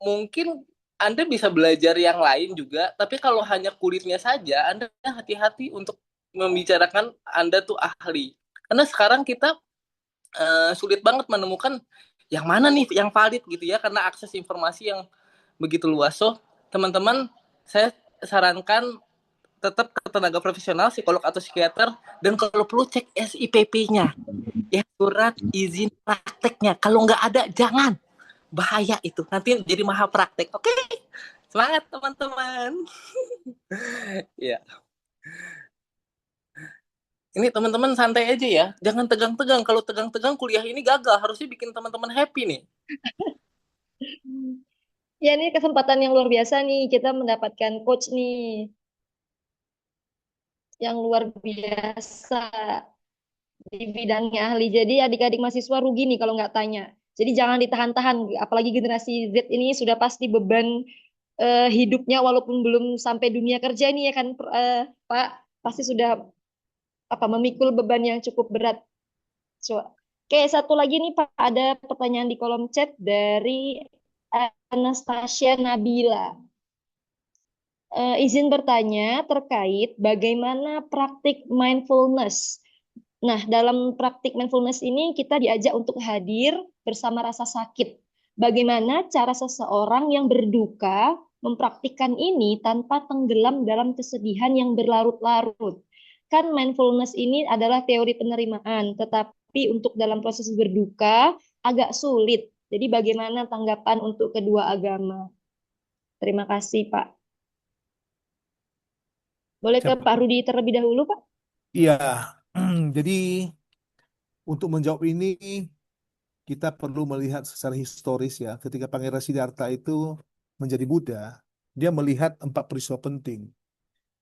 Speaker 13: Mungkin Anda bisa belajar yang lain juga, tapi kalau hanya kulitnya saja, Anda hati-hati untuk membicarakan Anda tuh ahli. Karena sekarang kita sulit banget menemukan yang mana nih yang valid gitu ya, karena akses informasi yang begitu luas. So, teman-teman, saya sarankan tetap ke tenaga profesional, psikolog atau psikiater, dan kalau perlu cek SIPP-nya, ya surat izin prakteknya. Kalau nggak ada, jangan. Bahaya itu, nanti jadi mahal praktek. Oke, semangat teman-teman. Ya. Ini teman-teman santai aja ya, jangan tegang-tegang. Kalau tegang-tegang kuliah ini gagal, harusnya bikin teman-teman happy nih.
Speaker 10: Ya, ini kesempatan yang luar biasa nih. Kita mendapatkan coach nih yang luar biasa di bidangnya ahli. Jadi adik-adik mahasiswa rugi nih kalau nggak tanya. Jadi jangan ditahan-tahan. Apalagi generasi Z ini sudah pasti beban hidupnya walaupun belum sampai dunia kerja nih ya kan Pak. Pasti sudah memikul beban yang cukup berat. So, oke, satu lagi nih Pak, ada pertanyaan di kolom chat dari Anastasia Nabila. Izin bertanya terkait bagaimana praktik mindfulness Nah, dalam praktik mindfulness ini kita diajak untuk hadir bersama rasa sakit. Bagaimana cara seseorang yang berduka mempraktikkan ini tanpa tenggelam dalam kesedihan yang berlarut-larut. Kan mindfulness ini adalah teori penerimaan, tetapi untuk dalam proses berduka agak sulit. Jadi bagaimana tanggapan untuk kedua agama? Terima kasih, Pak. Boleh ke
Speaker 8: Siapa?
Speaker 10: Pak Rudi terlebih dahulu, Pak?
Speaker 8: Iya, jadi untuk menjawab ini kita perlu melihat secara historis ya. Ketika Pangeran Siddhartha itu menjadi Buddha, dia melihat 4 peristiwa penting.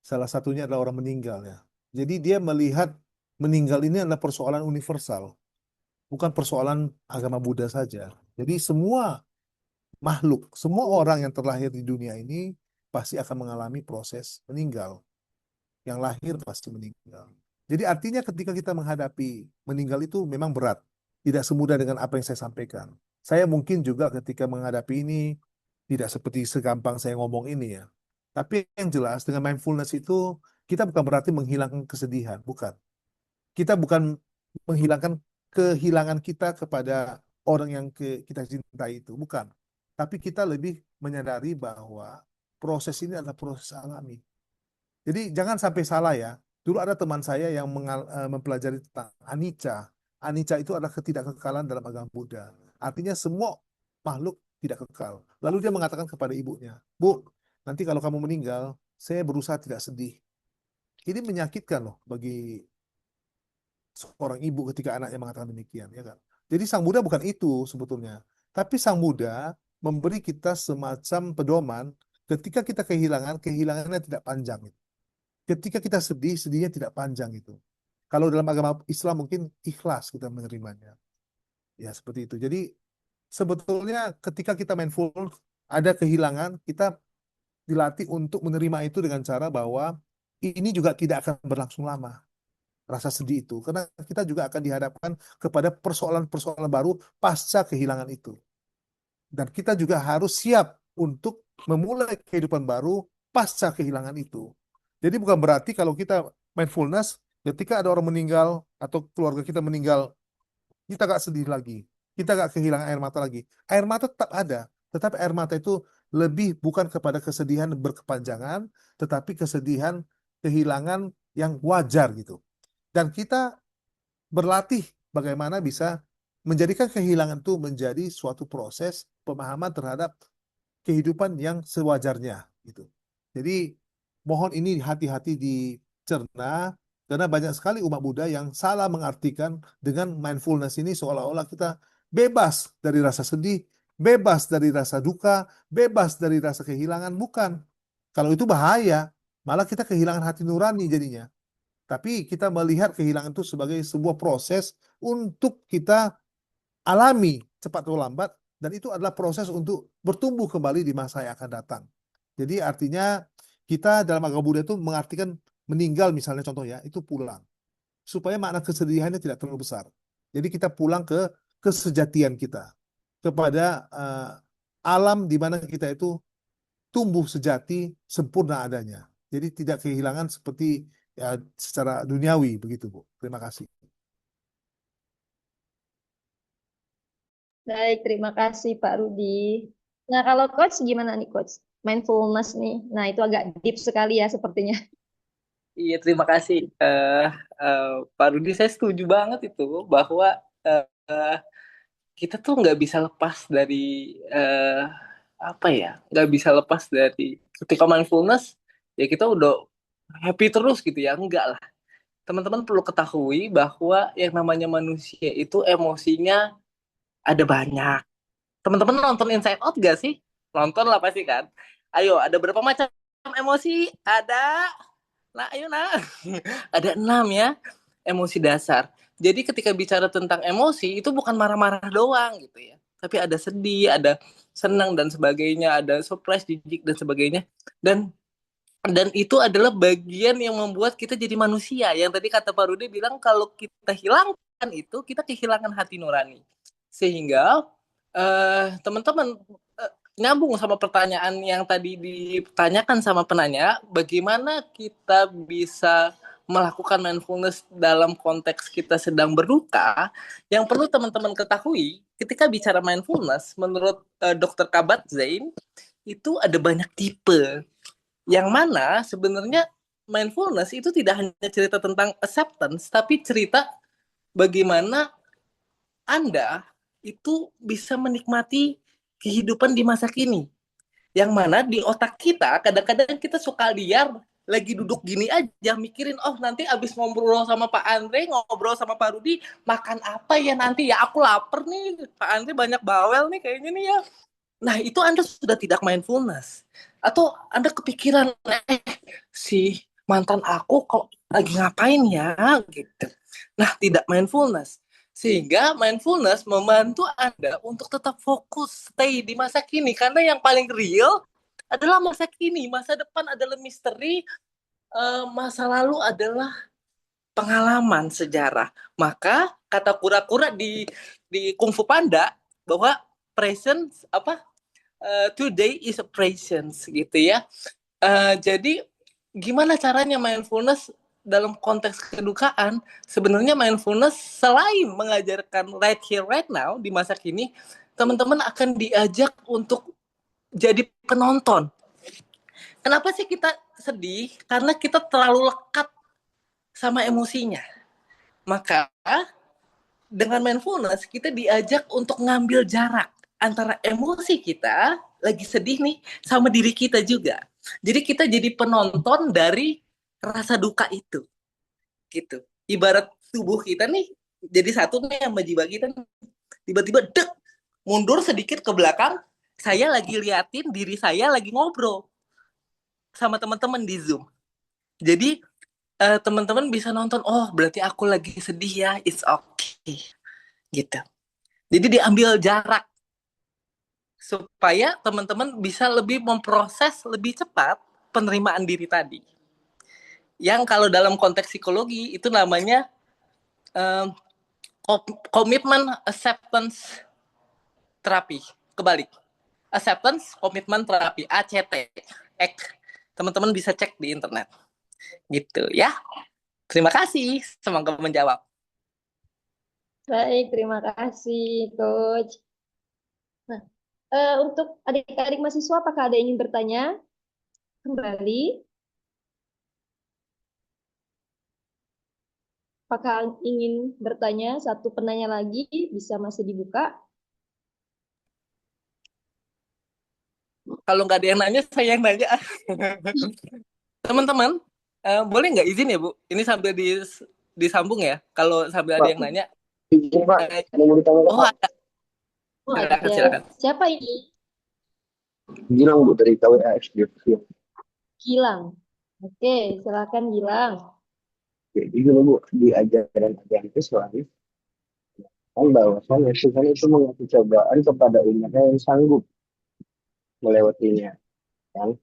Speaker 8: Salah satunya adalah orang meninggal ya. Jadi dia melihat meninggal ini adalah persoalan universal, bukan persoalan agama Buddha saja. Jadi semua makhluk, semua orang yang terlahir di dunia ini pasti akan mengalami proses meninggal. Yang lahir pasti meninggal. Jadi artinya ketika kita menghadapi meninggal itu memang berat. Tidak semudah dengan apa yang saya sampaikan. Saya mungkin juga ketika menghadapi ini tidak seperti segampang saya ngomong ini ya. Tapi yang jelas dengan mindfulness itu kita bukan berarti menghilangkan kesedihan, bukan. Kita bukan menghilangkan kehilangan kita kepada orang yang kita cintai itu, bukan. Tapi kita lebih menyadari bahwa proses ini adalah proses alami. Jadi jangan sampai salah ya. Dulu ada teman saya yang mempelajari tentang anicca. Anicca itu adalah ketidakkekalan dalam agama Buddha. Artinya semua makhluk tidak kekal. Lalu dia mengatakan kepada ibunya, Bu, nanti kalau kamu meninggal, saya berusaha tidak sedih. Ini menyakitkan loh bagi seorang ibu ketika anaknya mengatakan demikian, ya kan? Jadi Sang Buddha bukan itu sebetulnya. Tapi Sang Buddha memberi kita semacam pedoman ketika kita kehilangan, kehilangannya tidak panjang. Ketika kita sedih, sedihnya tidak panjang itu. Kalau dalam agama Islam mungkin ikhlas kita menerimanya. Ya, seperti itu. Jadi sebetulnya ketika kita mindful, ada kehilangan, kita dilatih untuk menerima itu dengan cara bahwa ini juga tidak akan berlangsung lama. Rasa sedih itu. Karena kita juga akan dihadapkan kepada persoalan-persoalan baru pasca kehilangan itu. Dan kita juga harus siap untuk memulai kehidupan baru pasca kehilangan itu. Jadi bukan berarti kalau kita mindfulness, ketika ada orang meninggal atau keluarga kita meninggal, kita gak sedih lagi. Kita gak kehilangan air mata lagi. Air mata tetap ada. Tetapi air mata itu lebih bukan kepada kesedihan berkepanjangan, tetapi kesedihan kehilangan yang wajar gitu. Dan kita berlatih bagaimana bisa menjadikan kehilangan itu menjadi suatu proses pemahaman terhadap kehidupan yang sewajarnya gitu. Jadi mohon ini hati-hati dicerna karena banyak sekali umat Buddha yang salah mengartikan dengan mindfulness ini seolah-olah kita bebas dari rasa sedih, bebas dari rasa duka, bebas dari rasa kehilangan. Bukan. Kalau itu bahaya, malah kita kehilangan hati nurani jadinya. Tapi kita melihat kehilangan itu sebagai sebuah proses untuk kita alami cepat atau lambat, dan itu adalah proses untuk bertumbuh kembali di masa yang akan datang. Jadi artinya kita dalam agama Buddha itu mengartikan meninggal misalnya contoh ya, itu pulang. Supaya makna kesedihannya tidak terlalu besar. Jadi kita pulang ke kesejatian kita. Kepada alam di mana kita itu tumbuh sejati, sempurna adanya. Jadi tidak kehilangan seperti ya, secara duniawi begitu, Bu. Terima kasih.
Speaker 10: Baik, terima kasih Pak Rudi. Nah, kalau Coach gimana nih Coach? Mindfulness nih. Nah, itu agak deep sekali ya sepertinya.
Speaker 13: Iya, terima kasih. Pak Rudi, saya setuju banget itu bahwa eh, kita tuh nggak bisa lepas dari apa ya? Nggak bisa lepas dari ketika mindfulness ya kita udah happy terus gitu ya? Enggak lah. Teman-teman perlu ketahui bahwa yang namanya manusia itu emosinya ada banyak. Teman-teman nonton Inside Out gak sih? Nonton lah pasti kan. Ayo, ada berapa macam emosi? Ada. Nah, ayo nah. Ada 6 ya emosi dasar. Jadi ketika bicara tentang emosi itu bukan marah-marah doang gitu ya. Tapi ada sedih, ada senang dan sebagainya, ada surprise, jijik dan sebagainya. Dan itu adalah bagian yang membuat kita jadi manusia. Yang tadi kata Pak Rudi bilang kalau kita hilangkan itu, kita kehilangan hati nurani. Sehingga teman-teman nyambung sama pertanyaan yang tadi ditanyakan sama penanya, bagaimana kita bisa melakukan mindfulness dalam konteks kita sedang berduka, yang perlu teman-teman ketahui ketika bicara mindfulness, menurut Dr. Kabat-Zinn, itu ada banyak tipe. Yang mana sebenarnya mindfulness itu tidak hanya cerita tentang acceptance, tapi cerita bagaimana Anda itu bisa menikmati kehidupan di masa kini. Yang mana di otak kita, kadang-kadang kita suka liar, lagi duduk gini aja, mikirin, oh nanti abis ngobrol sama Pak Andre, ngobrol sama Pak Rudi, makan apa ya nanti ya, aku lapar nih, Pak Andre banyak bawel nih kayaknya nih ya. Nah itu Anda sudah tidak mindfulness. Atau Anda kepikiran, si mantan aku kok lagi ngapain ya, gitu. Nah tidak mindfulness. Sehingga mindfulness membantu Anda untuk tetap fokus, stay di masa kini. Karena yang paling real adalah masa kini. Masa depan adalah misteri, masa lalu adalah pengalaman sejarah. Maka kata kura-kura di Kung Fu Panda bahwa presence today is a presence gitu ya. Jadi gimana caranya mindfulness dalam konteks kedukaan? Sebenarnya mindfulness selain mengajarkan right here right now di masa kini, teman-teman akan diajak untuk jadi penonton. Kenapa sih kita sedih? Karena kita terlalu lekat sama emosinya. Maka dengan mindfulness kita diajak untuk ngambil jarak antara emosi kita lagi sedih nih sama diri kita juga. Jadi kita jadi penonton dari rasa duka itu. Gitu. Ibarat tubuh kita nih jadi satu nih sama jiwa kita nih. Tiba-tiba dek mundur sedikit ke belakang, saya lagi liatin diri saya lagi ngobrol sama teman-teman di Zoom. Jadi teman-teman bisa nonton, oh berarti aku lagi sedih ya, it's okay. Gitu. Jadi diambil jarak supaya teman-teman bisa lebih memproses lebih cepat penerimaan diri tadi. Yang kalau dalam konteks psikologi itu namanya commitment acceptance terapi. Kebalik. Acceptance commitment terapi, ACT. Teman-teman bisa cek di internet. Gitu ya. Terima kasih. Semoga menjawab.
Speaker 10: Baik, terima kasih, Coach. Nah, untuk adik-adik mahasiswa, apakah ada yang ingin bertanya kembali? Apakah ingin bertanya satu penanya lagi? Bisa masih dibuka.
Speaker 13: Kalau nggak ada yang nanya, saya yang nanya. Teman-teman, boleh nggak izin ya Bu? Ini sambil disambung ya. Kalau sambil ada yang nanya. Oh ada. Silakan.
Speaker 10: Siapa ini?
Speaker 14: Gilang Bu dari KWAX.
Speaker 10: Gilang. Oke, silakan Gilang.
Speaker 14: Jadi dulu Bu, di ajaran itu selalu kan bahwasannya Tuhan itu mengasih cobaan kepada umatnya yang sanggup melewatinya. Kan?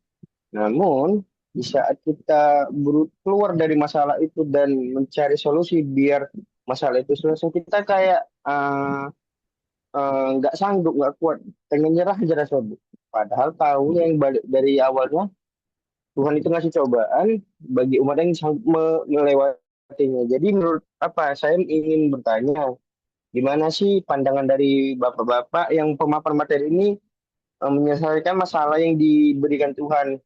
Speaker 14: Namun di saat kita keluar dari masalah itu dan mencari solusi biar masalah itu selesai, kita kayak nggak sanggup, nggak kuat, pengen nyerah aja rasanya Bu. Padahal tahu yang balik dari awalnya Tuhan itu ngasih cobaan bagi umat yang sanggup melewatinya. Jadi menurut saya ingin bertanya, gimana sih pandangan dari bapak-bapak yang pemaparan materi ini menyelesaikan masalah yang diberikan Tuhan,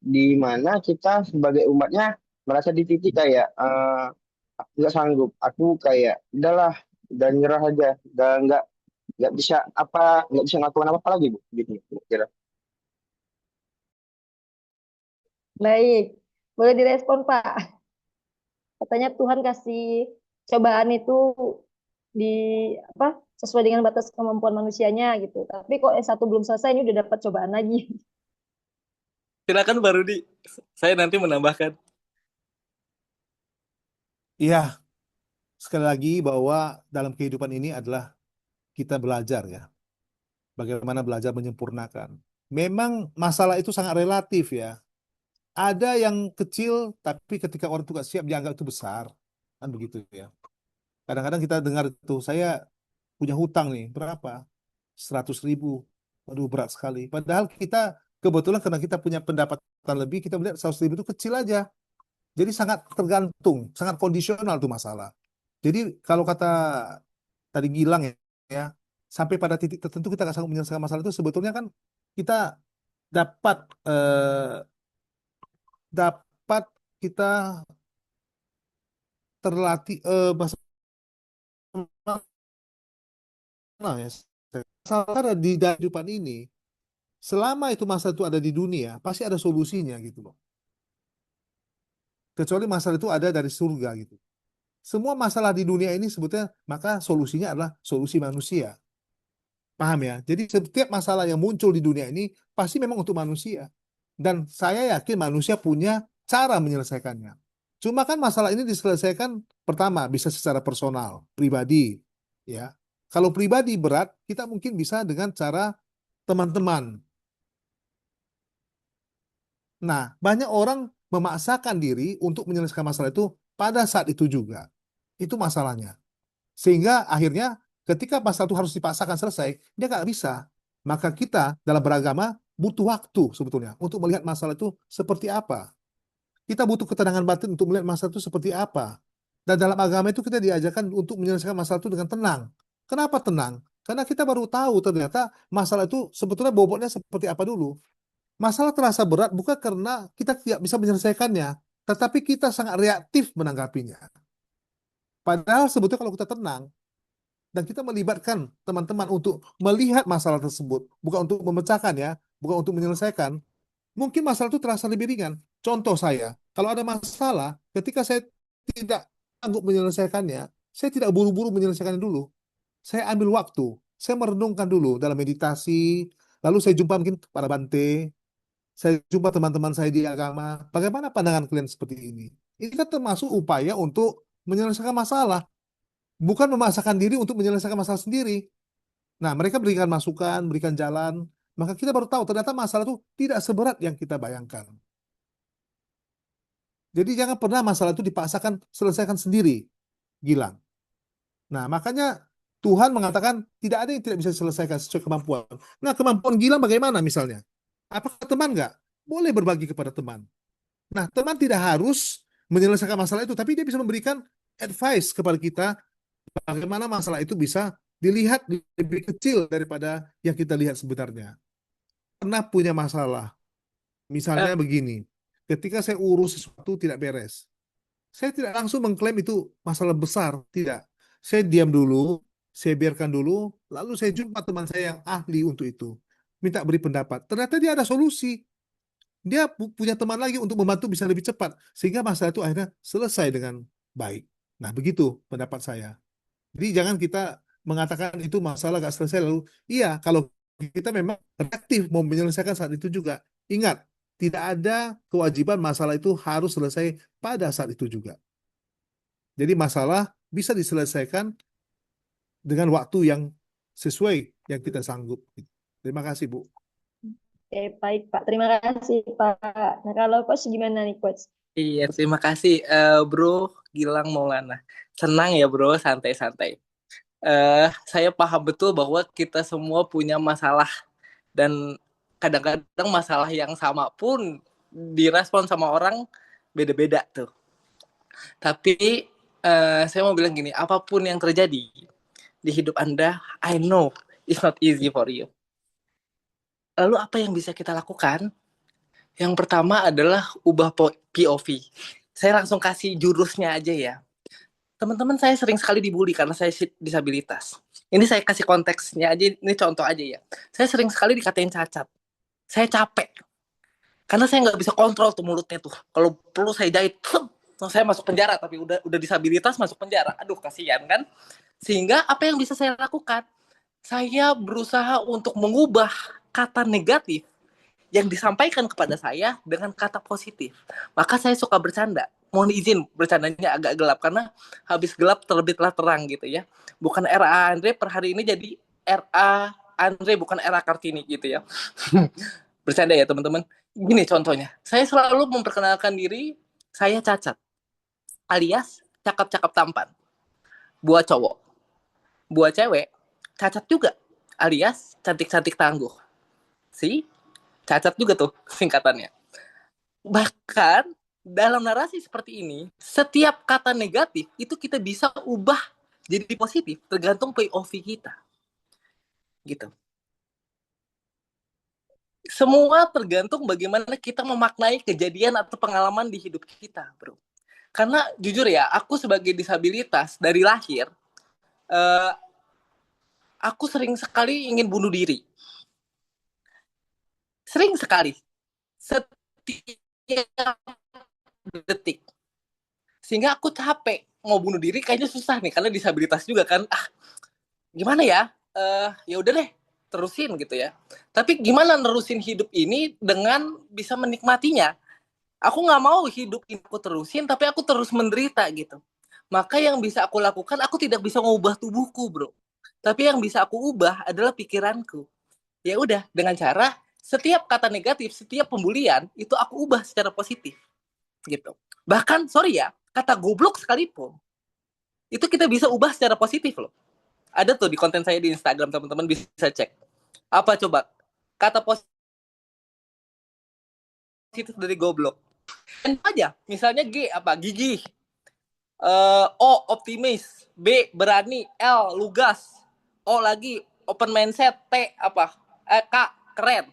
Speaker 14: di mana kita sebagai umatnya merasa di titik kayak aku nggak sanggup, aku kayak udahlah, dan nyerah aja, dan nggak bisa ngelakuin apa lagi Bu, gitu kira.
Speaker 10: Baik, boleh direspon Pak. Katanya Tuhan kasih cobaan itu sesuai dengan batas kemampuan manusianya gitu. Tapi kok S1 belum selesai, ini udah dapat cobaan lagi.
Speaker 13: Silakan Pak Rudi. Saya nanti menambahkan.
Speaker 8: Iya, sekali lagi bahwa dalam kehidupan ini adalah kita belajar ya. Bagaimana belajar menyempurnakan. Memang masalah itu sangat relatif ya. Ada yang kecil, tapi ketika orang itu gak siap, dianggap itu besar. Kan begitu ya. Kadang-kadang kita dengar itu, saya punya hutang nih, berapa? 100.000. Aduh, berat sekali. Padahal kita, kebetulan karena kita punya pendapatan lebih, kita melihat 100.000 itu kecil aja. Jadi sangat tergantung, sangat kondisional tuh masalah. Jadi kalau kata tadi Gilang ya, sampai pada titik tertentu kita nggak sanggup menyelesaikan masalah itu sebetulnya kan kita dapat dapat kita terlatih ya. Masalah ada di kehidupan ini, selama itu masalah itu ada di dunia, pasti ada solusinya gitu loh. Kecuali masalah itu ada dari surga gitu. Semua masalah di dunia ini sebetulnya maka solusinya adalah solusi manusia. Paham ya? Jadi setiap masalah yang muncul di dunia ini pasti memang untuk manusia. Dan saya yakin manusia punya cara menyelesaikannya. Cuma kan masalah ini diselesaikan pertama bisa secara personal, pribadi, ya. Kalau pribadi berat, kita mungkin bisa dengan cara teman-teman. Nah, banyak orang memaksakan diri untuk menyelesaikan masalah itu pada saat itu juga. Itu masalahnya. Sehingga akhirnya ketika masalah itu harus dipaksakan selesai, dia nggak bisa. Maka kita dalam beragama butuh waktu sebetulnya untuk melihat masalah itu seperti apa. Kita butuh ketenangan batin untuk melihat masalah itu seperti apa. Dan dalam agama itu kita diajarkan untuk menyelesaikan masalah itu dengan tenang. Kenapa tenang? Karena kita baru tahu ternyata masalah itu sebetulnya bobotnya seperti apa dulu. Masalah terasa berat bukan karena kita tidak bisa menyelesaikannya, tetapi kita sangat reaktif menanggapinya. Padahal sebetulnya kalau kita tenang dan kita melibatkan teman-teman untuk melihat masalah tersebut, bukan untuk memecahkan ya, bukan untuk menyelesaikan, mungkin masalah itu terasa lebih ringan. Contoh saya, kalau ada masalah, ketika saya tidak sanggup menyelesaikannya, saya tidak buru-buru menyelesaikannya dulu. Saya ambil waktu, saya merenungkan dulu dalam meditasi, lalu saya jumpa mungkin para Bante, saya jumpa teman-teman saya di agama, bagaimana pandangan kalian seperti ini? Ini kan termasuk upaya untuk menyelesaikan masalah, bukan memaksakan diri untuk menyelesaikan masalah sendiri. Nah, mereka berikan masukan, berikan jalan, maka kita baru tahu ternyata masalah itu tidak seberat yang kita bayangkan. Jadi jangan pernah masalah itu dipaksakan selesaikan sendiri, Gilang. Nah, makanya Tuhan mengatakan tidak ada yang tidak bisa diselesaikan sesuai kemampuan. Nah, kemampuan Gilang bagaimana misalnya? Apakah teman nggak? Boleh berbagi kepada teman. Nah, teman tidak harus menyelesaikan masalah itu, tapi dia bisa memberikan advice kepada kita bagaimana masalah itu bisa dilihat lebih kecil daripada yang kita lihat sebenarnya. Pernah punya masalah, misalnya begini, ketika saya urus sesuatu tidak beres, saya tidak langsung mengklaim itu masalah besar, tidak. Saya diam dulu, saya biarkan dulu, lalu saya jumpa teman saya yang ahli untuk itu, minta beri pendapat. Ternyata dia ada solusi. Dia punya teman lagi untuk membantu bisa lebih cepat, sehingga masalah itu akhirnya selesai dengan baik. Nah, begitu pendapat saya. Jadi jangan kita mengatakan itu masalah gak selesai lalu, iya, kalau kita memang reaktif mau menyelesaikan saat itu juga. Ingat, tidak ada kewajiban masalah itu harus selesai pada saat itu juga. Jadi masalah bisa diselesaikan dengan waktu yang sesuai yang kita sanggup. Terima kasih, Bu.
Speaker 10: Oke, baik Pak. Terima kasih Pak. Nah, kalau Coach gimana nih Coach?
Speaker 13: Iya, terima kasih Bro Gilang Maulana. Senang ya Bro, santai-santai. Saya paham betul bahwa kita semua punya masalah dan kadang-kadang masalah yang sama pun direspon sama orang beda-beda tuh. Tapi saya mau bilang gini, apapun yang terjadi di hidup Anda, I know it's not easy for you. Lalu apa yang bisa kita lakukan? Yang pertama adalah ubah POV. Saya langsung kasih jurusnya aja ya. Teman-teman saya sering sekali dibully karena saya disabilitas. Ini saya kasih konteksnya aja, ini contoh aja ya. Saya sering sekali dikatain cacat. Saya capek. Karena saya nggak bisa kontrol tuh mulutnya tuh. Kalau perlu saya jahit, saya masuk penjara, tapi udah disabilitas masuk penjara. Aduh, kasihan kan? Sehingga apa yang bisa saya lakukan? Saya berusaha untuk mengubah kata negatif yang disampaikan kepada saya dengan kata positif. Maka saya suka bercanda. Mohon izin bercandanya agak gelap karena habis gelap terbitlah terang gitu ya. Bukan RA Andre per hari ini jadi RA Andre bukan RA Kartini gitu ya. Bercanda ya teman-teman. Gini contohnya. Saya selalu memperkenalkan diri saya cacat. Alias cakep-cakep tampan. Buat cowok. Buat cewek cacat juga. Alias cantik-cantik tangguh. Cacat juga tuh singkatannya. Bahkan dalam narasi seperti ini, setiap kata negatif itu kita bisa ubah jadi positif tergantung POV kita. Gitu. Semua tergantung bagaimana kita memaknai kejadian atau pengalaman di hidup kita, bro. Karena jujur ya, aku sebagai disabilitas dari lahir, aku sering sekali ingin bunuh diri. Sering sekali. Setiap detik. Sehingga aku capek. Mau bunuh diri kayaknya susah nih, karena disabilitas juga kan. Gimana ya? Ya udah deh, terusin gitu ya. Tapi gimana nerusin hidup ini dengan bisa menikmatinya? Aku nggak mau hidup ini aku terusin, tapi aku terus menderita gitu. Maka yang bisa aku lakukan, aku tidak bisa mengubah tubuhku, bro. Tapi yang bisa aku ubah adalah pikiranku. Ya udah, dengan cara setiap kata negatif, setiap pembulian itu aku ubah secara positif, gitu. Bahkan, sorry ya, kata goblok sekalipun itu kita bisa ubah secara positif loh. Ada tuh di konten saya di Instagram, teman-teman bisa cek. Apa coba kata positif dari goblok? Dan aja, misalnya G apa? Gigih. O optimis, B berani, L lugas, O lagi open mindset, T apa? K keren.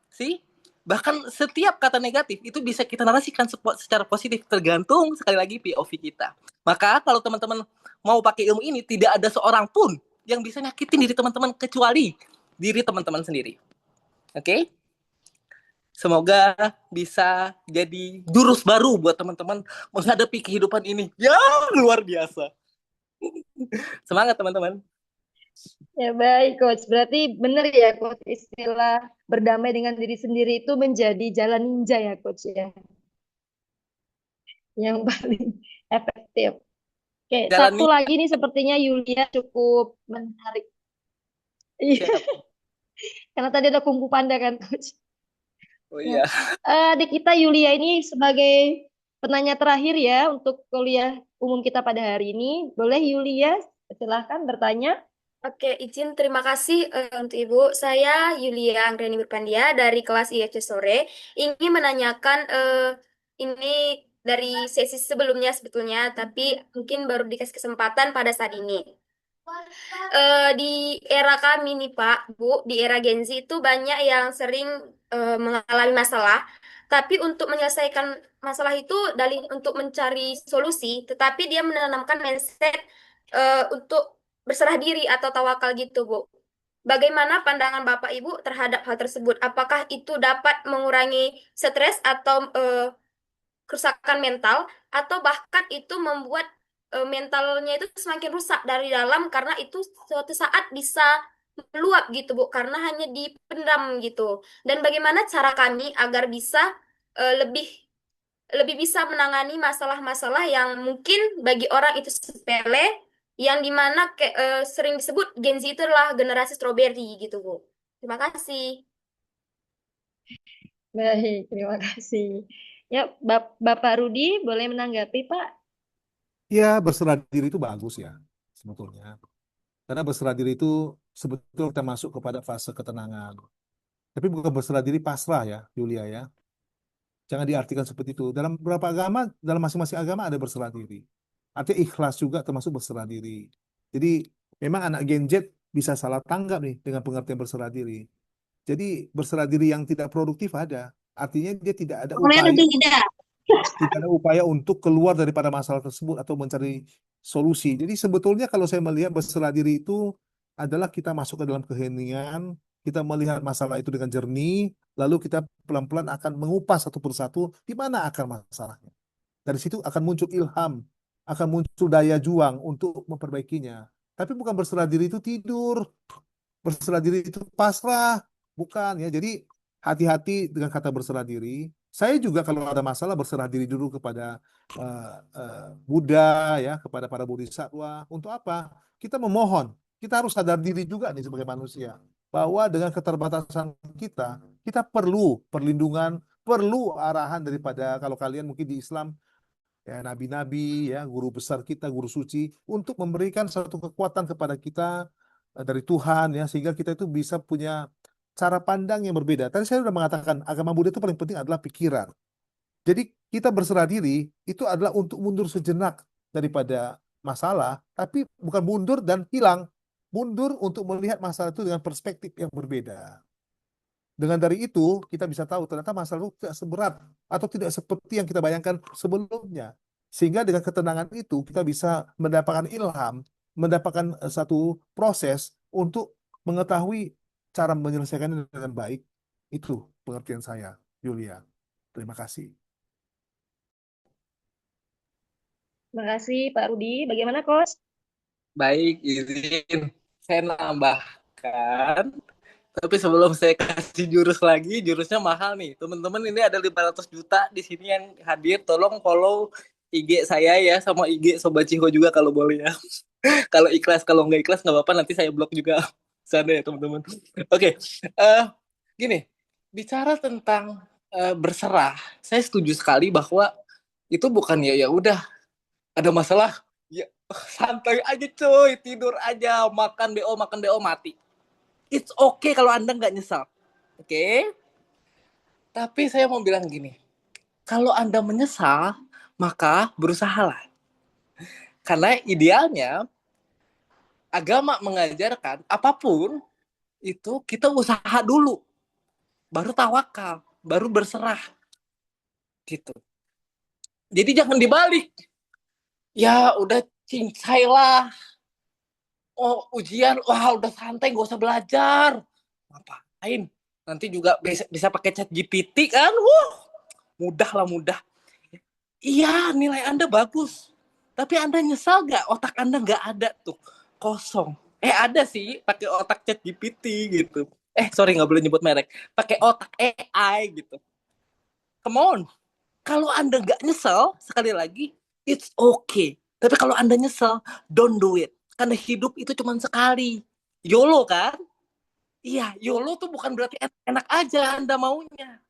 Speaker 13: Sih? Bahkan setiap kata negatif itu bisa kita narasikan secara positif tergantung sekali lagi POV kita. Maka kalau teman-teman mau pakai ilmu ini, tidak ada seorang pun yang bisa nyakitin diri teman-teman kecuali diri teman-teman sendiri. Oke? Semoga bisa jadi jurus baru buat teman-teman menghadapi kehidupan ini. Ya, luar biasa. Semangat teman-teman.
Speaker 10: Ya baik, Coach. Berarti benar ya, Coach, istilah berdamai dengan diri sendiri itu menjadi jalan ninja ya, Coach ya. Yang paling efektif. Oke,
Speaker 13: Jalan
Speaker 10: satu lagi nih sepertinya Yulia cukup menarik. Iya. Karena tadi ada Kung Fu Panda kan, Coach.
Speaker 13: Oh iya.
Speaker 10: Adik kita Yulia ini sebagai penanya terakhir ya untuk kuliah umum kita pada hari ini. Boleh Yulia, silahkan bertanya.
Speaker 15: Oke, izin terima kasih untuk Ibu. Saya Yulia Anggreni Berpandia dari kelas IFC sore. Ingin menanyakan ini dari sesi sebelumnya sebetulnya, tapi mungkin baru dikasih kesempatan pada saat ini. Di era kami nih Pak, Bu, di era Gen Z itu banyak yang sering mengalami masalah, tapi untuk menyelesaikan masalah itu dari untuk mencari solusi, tetapi dia menanamkan mindset untuk berserah diri atau tawakal gitu, Bu. Bagaimana pandangan Bapak Ibu terhadap hal tersebut? Apakah itu dapat mengurangi stres atau kerusakan mental, atau bahkan itu membuat mentalnya itu semakin rusak dari dalam karena itu suatu saat bisa meluap gitu Bu, karena hanya dipendam gitu. Dan bagaimana cara kami agar bisa lebih lebih bisa menangani masalah-masalah yang mungkin bagi orang itu sepele, yang dimana sering disebut Gen Z itu adalah generasi strawberry gitu Bu. Terima kasih.
Speaker 10: Baik, terima kasih. Ya, Bapak Rudi boleh menanggapi, Pak?
Speaker 8: Ya, berserah diri itu bagus ya, sebetulnya. Karena berserah diri itu sebetulnya kita masuk kepada fase ketenangan. Tapi bukan berserah diri pasrah ya, Yulia ya. Jangan diartikan seperti itu. Dalam beberapa agama, dalam masing-masing agama ada berserah diri. Artinya ikhlas juga termasuk berserah diri. Jadi memang anak Gen Z bisa salah tanggap nih dengan pengertian berserah diri. Jadi berserah diri yang tidak produktif ada. Artinya dia tidak ada upaya untuk keluar daripada masalah tersebut atau mencari solusi. Jadi sebetulnya kalau saya melihat berserah diri itu adalah kita masuk ke dalam keheningan, kita melihat masalah itu dengan jernih, lalu kita pelan-pelan akan mengupas satu persatu di mana akar masalahnya. Dari situ akan muncul ilham, akan muncul daya juang untuk memperbaikinya. Tapi bukan berserah diri itu tidur, berserah diri itu pasrah, bukan ya. Jadi hati-hati dengan kata berserah diri. Saya juga kalau ada masalah berserah diri dulu kepada Buddha ya, kepada para bodhisattva. Untuk apa? Kita memohon. Kita harus sadar diri juga nih sebagai manusia bahwa dengan keterbatasan kita, kita perlu perlindungan, perlu arahan daripada kalau kalian mungkin di Islam ya nabi-nabi ya guru besar kita, guru suci untuk memberikan satu kekuatan kepada kita dari Tuhan ya sehingga kita itu bisa punya cara pandang yang berbeda. Tadi saya sudah mengatakan agama Buddha itu paling penting adalah pikiran. Jadi kita berserah diri itu adalah untuk mundur sejenak daripada masalah, tapi bukan mundur dan hilang. Mundur untuk melihat masalah itu dengan perspektif yang berbeda. Dengan dari itu, kita bisa tahu ternyata masalah itu tidak seberat atau tidak seperti yang kita bayangkan sebelumnya. Sehingga dengan ketenangan itu, kita bisa mendapatkan ilham, mendapatkan satu proses untuk mengetahui cara menyelesaikannya dengan baik. Itu pengertian saya, Yulia. Terima kasih.
Speaker 10: Terima kasih Pak Rudi. Bagaimana Kos?
Speaker 13: Baik, izin saya nambahkan. Tapi sebelum saya kasih jurus lagi, jurusnya mahal nih. Teman-teman, ini ada 500 juta di sini yang hadir. Tolong follow IG saya ya, sama IG Sobat Ciho juga kalau boleh ya. Kalau ikhlas, kalau nggak ikhlas nggak apa-apa, nanti saya blok juga. Sana ya teman-teman. Oke, gini, bicara tentang berserah, saya setuju sekali bahwa itu bukan ya udah ada masalah, ya santai aja cuy, tidur aja, makan BO mati. It's okay kalau Anda nggak nyesal. Oke? Tapi saya mau bilang gini, kalau Anda menyesal, maka berusahalah. Karena idealnya, agama mengajarkan apapun itu kita usaha dulu. Baru tawakal, baru berserah. Gitu. Jadi jangan dibalik. Ya udah cincai lah. Oh ujian, wah udah santai, gak usah belajar. Ngapain? Nanti juga bisa pakai chat GPT kan? Mudah lah, mudah. Iya, nilai Anda bagus. Tapi Anda nyesal nggak? Otak Anda nggak ada tuh, kosong. Ada sih, pakai otak chat GPT gitu. Sorry, nggak boleh nyebut merek. Pakai otak AI gitu. Come on. Kalau Anda nggak nyesel, sekali lagi, it's okay. Tapi kalau Anda nyesel, don't do it. Karena hidup itu cuma sekali. YOLO kan? Iya, YOLO tuh bukan berarti enak aja Anda maunya.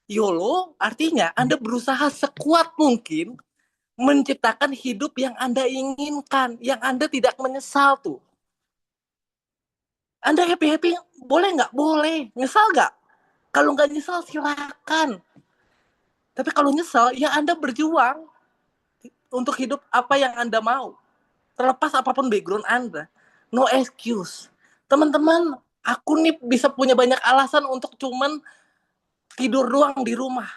Speaker 13: YOLO artinya Anda berusaha sekuat mungkin menciptakan hidup yang Anda inginkan, yang Anda tidak menyesal tuh. Anda happy-happy, boleh nggak? Boleh. Nyesal nggak? Kalau nggak nyesal, silakan. Tapi kalau nyesal, ya Anda berjuang untuk hidup apa yang Anda mau. Terlepas apapun background Anda. No excuse. Teman-teman, aku nih bisa punya banyak alasan untuk cuman tidur doang di rumah.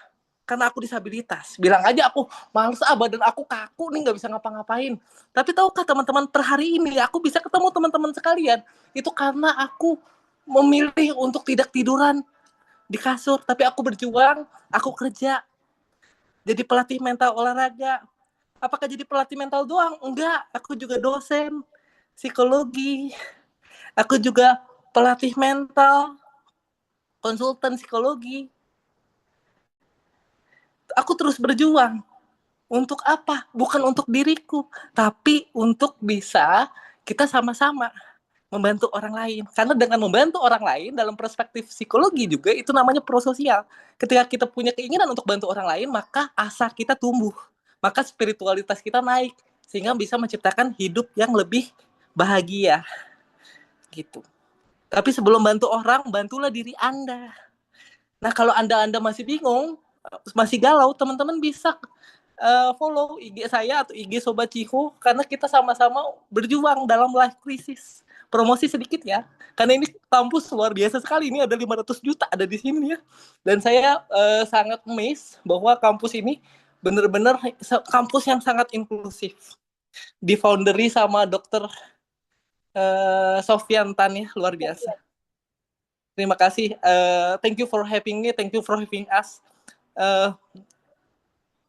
Speaker 13: Karena aku disabilitas. Bilang aja aku males, badan aku kaku nih, nggak bisa ngapa-ngapain. Tapi tahukah teman-teman, per hari ini aku bisa ketemu teman-teman sekalian. Itu karena aku memilih untuk tidak tiduran di kasur. Tapi aku berjuang, aku kerja. Jadi pelatih mental olahraga. Apakah jadi pelatih mental doang? Enggak, aku juga dosen psikologi. Aku juga pelatih mental, konsultan psikologi. Aku terus berjuang. Untuk apa? Bukan untuk diriku, tapi untuk bisa kita sama-sama membantu orang lain. Karena dengan membantu orang lain dalam perspektif psikologi juga itu namanya prososial. Ketika kita punya keinginan untuk bantu orang lain, maka asa kita tumbuh. Maka spiritualitas kita naik sehingga bisa menciptakan hidup yang lebih bahagia. Gitu. Tapi sebelum bantu orang, bantulah diri Anda. Nah, kalau Anda masih bingung, masih galau, teman-teman bisa follow IG saya atau IG Sobat Ciho karena kita sama-sama berjuang dalam life crisis. Promosi sedikit ya, karena ini kampus luar biasa sekali, ini ada 500 juta ada di sini ya. Dan saya sangat amazed bahwa kampus ini benar-benar kampus yang sangat inklusif. Di founderi sama Dr. Sofyan Tan ya, luar biasa. Terima kasih. Thank you for having me, thank you for having us.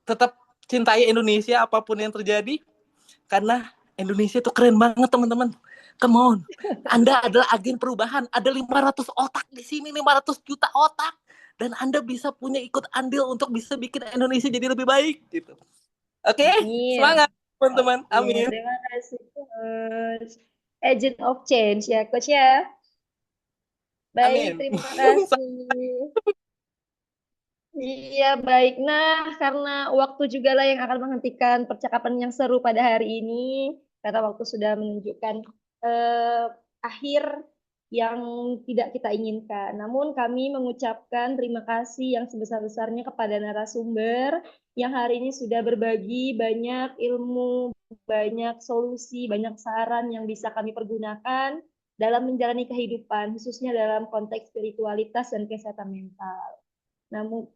Speaker 13: Tetap cintai Indonesia apapun yang terjadi, karena Indonesia itu keren banget teman-teman. Come on, Anda adalah agen perubahan. Ada 500 otak di sini, 500 juta otak, dan Anda bisa punya ikut andil untuk bisa bikin Indonesia jadi lebih baik gitu. Oke, semangat teman-teman. Amin.
Speaker 10: Terima kasih Coach. Agent of Change ya Coach ya. Baik,
Speaker 13: Amin.
Speaker 10: terima kasih. Iya, baik. Nah, karena waktu juga lah yang akan menghentikan percakapan yang seru pada hari ini, karena waktu sudah menunjukkan akhir yang tidak kita inginkan. Namun kami mengucapkan terima kasih yang sebesar-besarnya kepada narasumber yang hari ini sudah berbagi banyak ilmu, banyak solusi, banyak saran yang bisa kami pergunakan dalam menjalani kehidupan, khususnya dalam konteks spiritualitas dan kesehatan mental. Namun,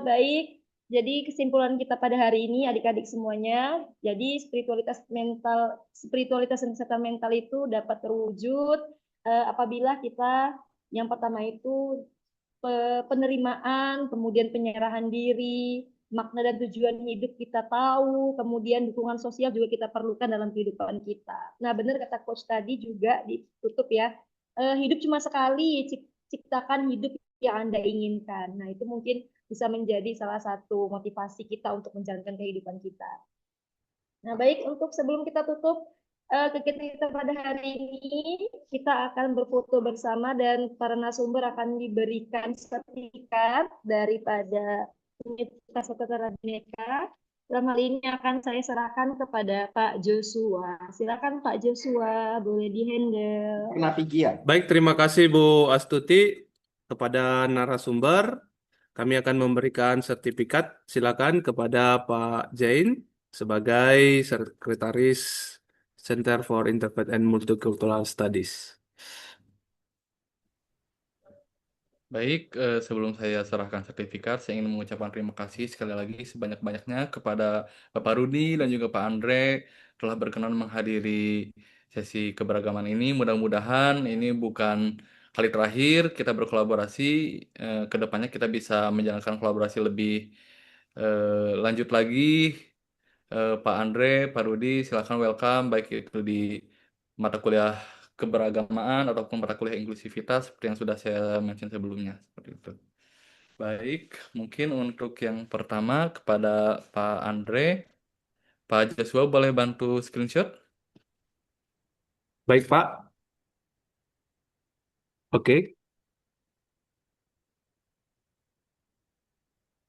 Speaker 10: baik, jadi kesimpulan kita pada hari ini adik-adik semuanya, jadi spiritualitas dan kesehatan mental itu dapat terwujud apabila kita yang pertama itu penerimaan, kemudian penyerahan diri, makna dan tujuan hidup kita tahu, kemudian dukungan sosial juga kita perlukan dalam kehidupan kita. Nah, benar kata coach tadi juga ditutup ya, hidup cuma sekali, ciptakan hidup yang Anda inginkan. Nah, itu mungkin bisa menjadi salah satu motivasi kita untuk menjalankan kehidupan kita. Nah, baik, untuk sebelum kita tutup kegiatan kita pada hari ini, kita akan berfoto bersama dan para narasumber akan diberikan sertifikat daripada Universitas Setara Bhinneka. Dalam hal ini akan saya serahkan kepada Pak Joshua. Silakan Pak Joshua, boleh di-handle.
Speaker 16: Baik, terima kasih Bu Astuti. Kepada narasumber, kami akan memberikan sertifikat. Silakan kepada Pak Jain sebagai Sekretaris Center for Interfaith and Multicultural Studies.
Speaker 7: Baik, sebelum saya serahkan sertifikat, saya ingin mengucapkan terima kasih sekali lagi sebanyak-banyaknya kepada Bapak Rudi dan juga Pak Andre telah berkenan menghadiri sesi keberagaman ini. Mudah-mudahan ini bukan kali terakhir kita berkolaborasi. Kedepannya kita bisa menjalankan kolaborasi lebih lanjut lagi. Pak Andre, Pak Rudi, silakan welcome, baik itu di mata kuliah keberagamaan ataupun mata kuliah inklusivitas seperti yang sudah saya mention sebelumnya, seperti itu. Baik, mungkin untuk yang pertama kepada Pak Andre, Pak Joshua boleh bantu screenshot?
Speaker 16: Baik, Pak. Oke.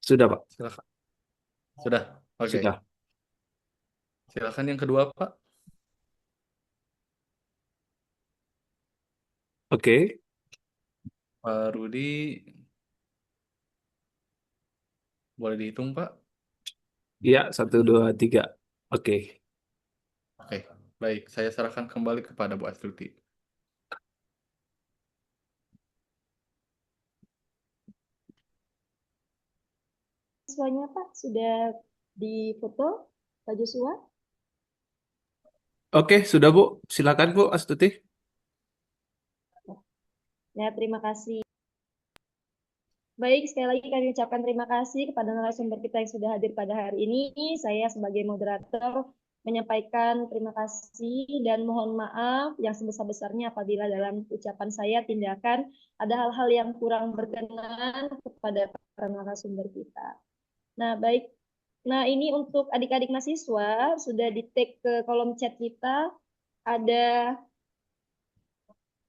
Speaker 16: Sudah, Pak.
Speaker 7: Silakan. Sudah, oke.
Speaker 16: Sudah.
Speaker 7: Silakan yang kedua, Pak.
Speaker 16: Oke.
Speaker 7: Pak Rudi, boleh dihitung, Pak?
Speaker 16: Iya, 1, 2, 3. Oke.
Speaker 7: Oke, baik. Saya serahkan kembali kepada Bu Astuti.
Speaker 10: Siswanya Pak sudah difoto, Pak Joshua?
Speaker 16: Oke, sudah Bu. Silakan Bu Astuti.
Speaker 10: Ya, terima kasih. Baik, sekali lagi kami ucapkan terima kasih kepada narasumber kita yang sudah hadir pada hari ini. Saya sebagai moderator menyampaikan terima kasih dan mohon maaf yang sebesar-besarnya apabila dalam ucapan saya tindakan ada hal-hal yang kurang berkenan kepada para narasumber kita. Nah, baik. Nah, ini untuk adik-adik mahasiswa sudah di-tag ke kolom chat kita. Ada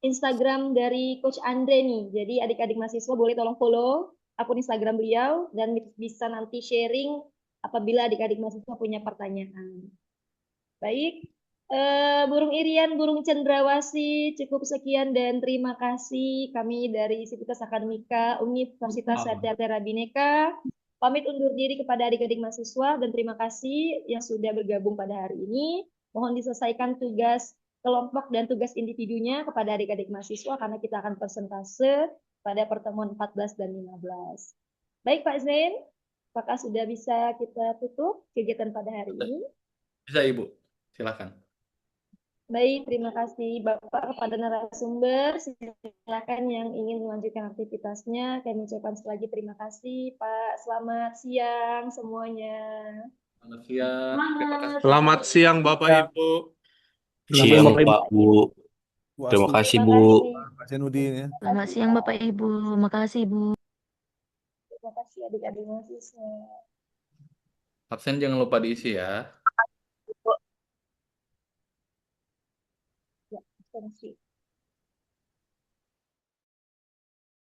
Speaker 10: Instagram dari Coach Andre nih. Jadi adik-adik mahasiswa boleh tolong follow akun Instagram beliau dan bisa nanti sharing apabila adik-adik mahasiswa punya pertanyaan. Baik, burung Irian, burung Cendrawasih, cukup sekian dan terima kasih kami dari Sivitas Akademika Universitas Satya Bhinneka. Pamit undur diri kepada adik-adik mahasiswa dan terima kasih yang sudah bergabung pada hari ini. Mohon diselesaikan tugas kelompok dan tugas individunya kepada adik-adik mahasiswa karena kita akan persentase pada pertemuan 14 dan 15. Baik Pak Zain, apakah sudah bisa kita tutup kegiatan pada hari ini?
Speaker 7: Bisa Ibu, silakan.
Speaker 10: Baik, terima kasih Bapak kepada narasumber. Silakan yang ingin melanjutkan aktivitasnya. Kami ucapkan sekali lagi terima kasih Pak. Selamat siang semuanya.
Speaker 7: Selamat siang. Terima kasih.
Speaker 16: Selamat siang Bapak Ibu.
Speaker 17: Siang Pak Bu. Terima kasih Bu.
Speaker 8: Pak Zainuddin ya.
Speaker 2: Selamat siang Bapak Ibu. Makasih Bu.
Speaker 10: Terima kasih adik-adik mahasiswa.
Speaker 7: Absen jangan lupa diisi ya.
Speaker 10: Ya, terima kasih.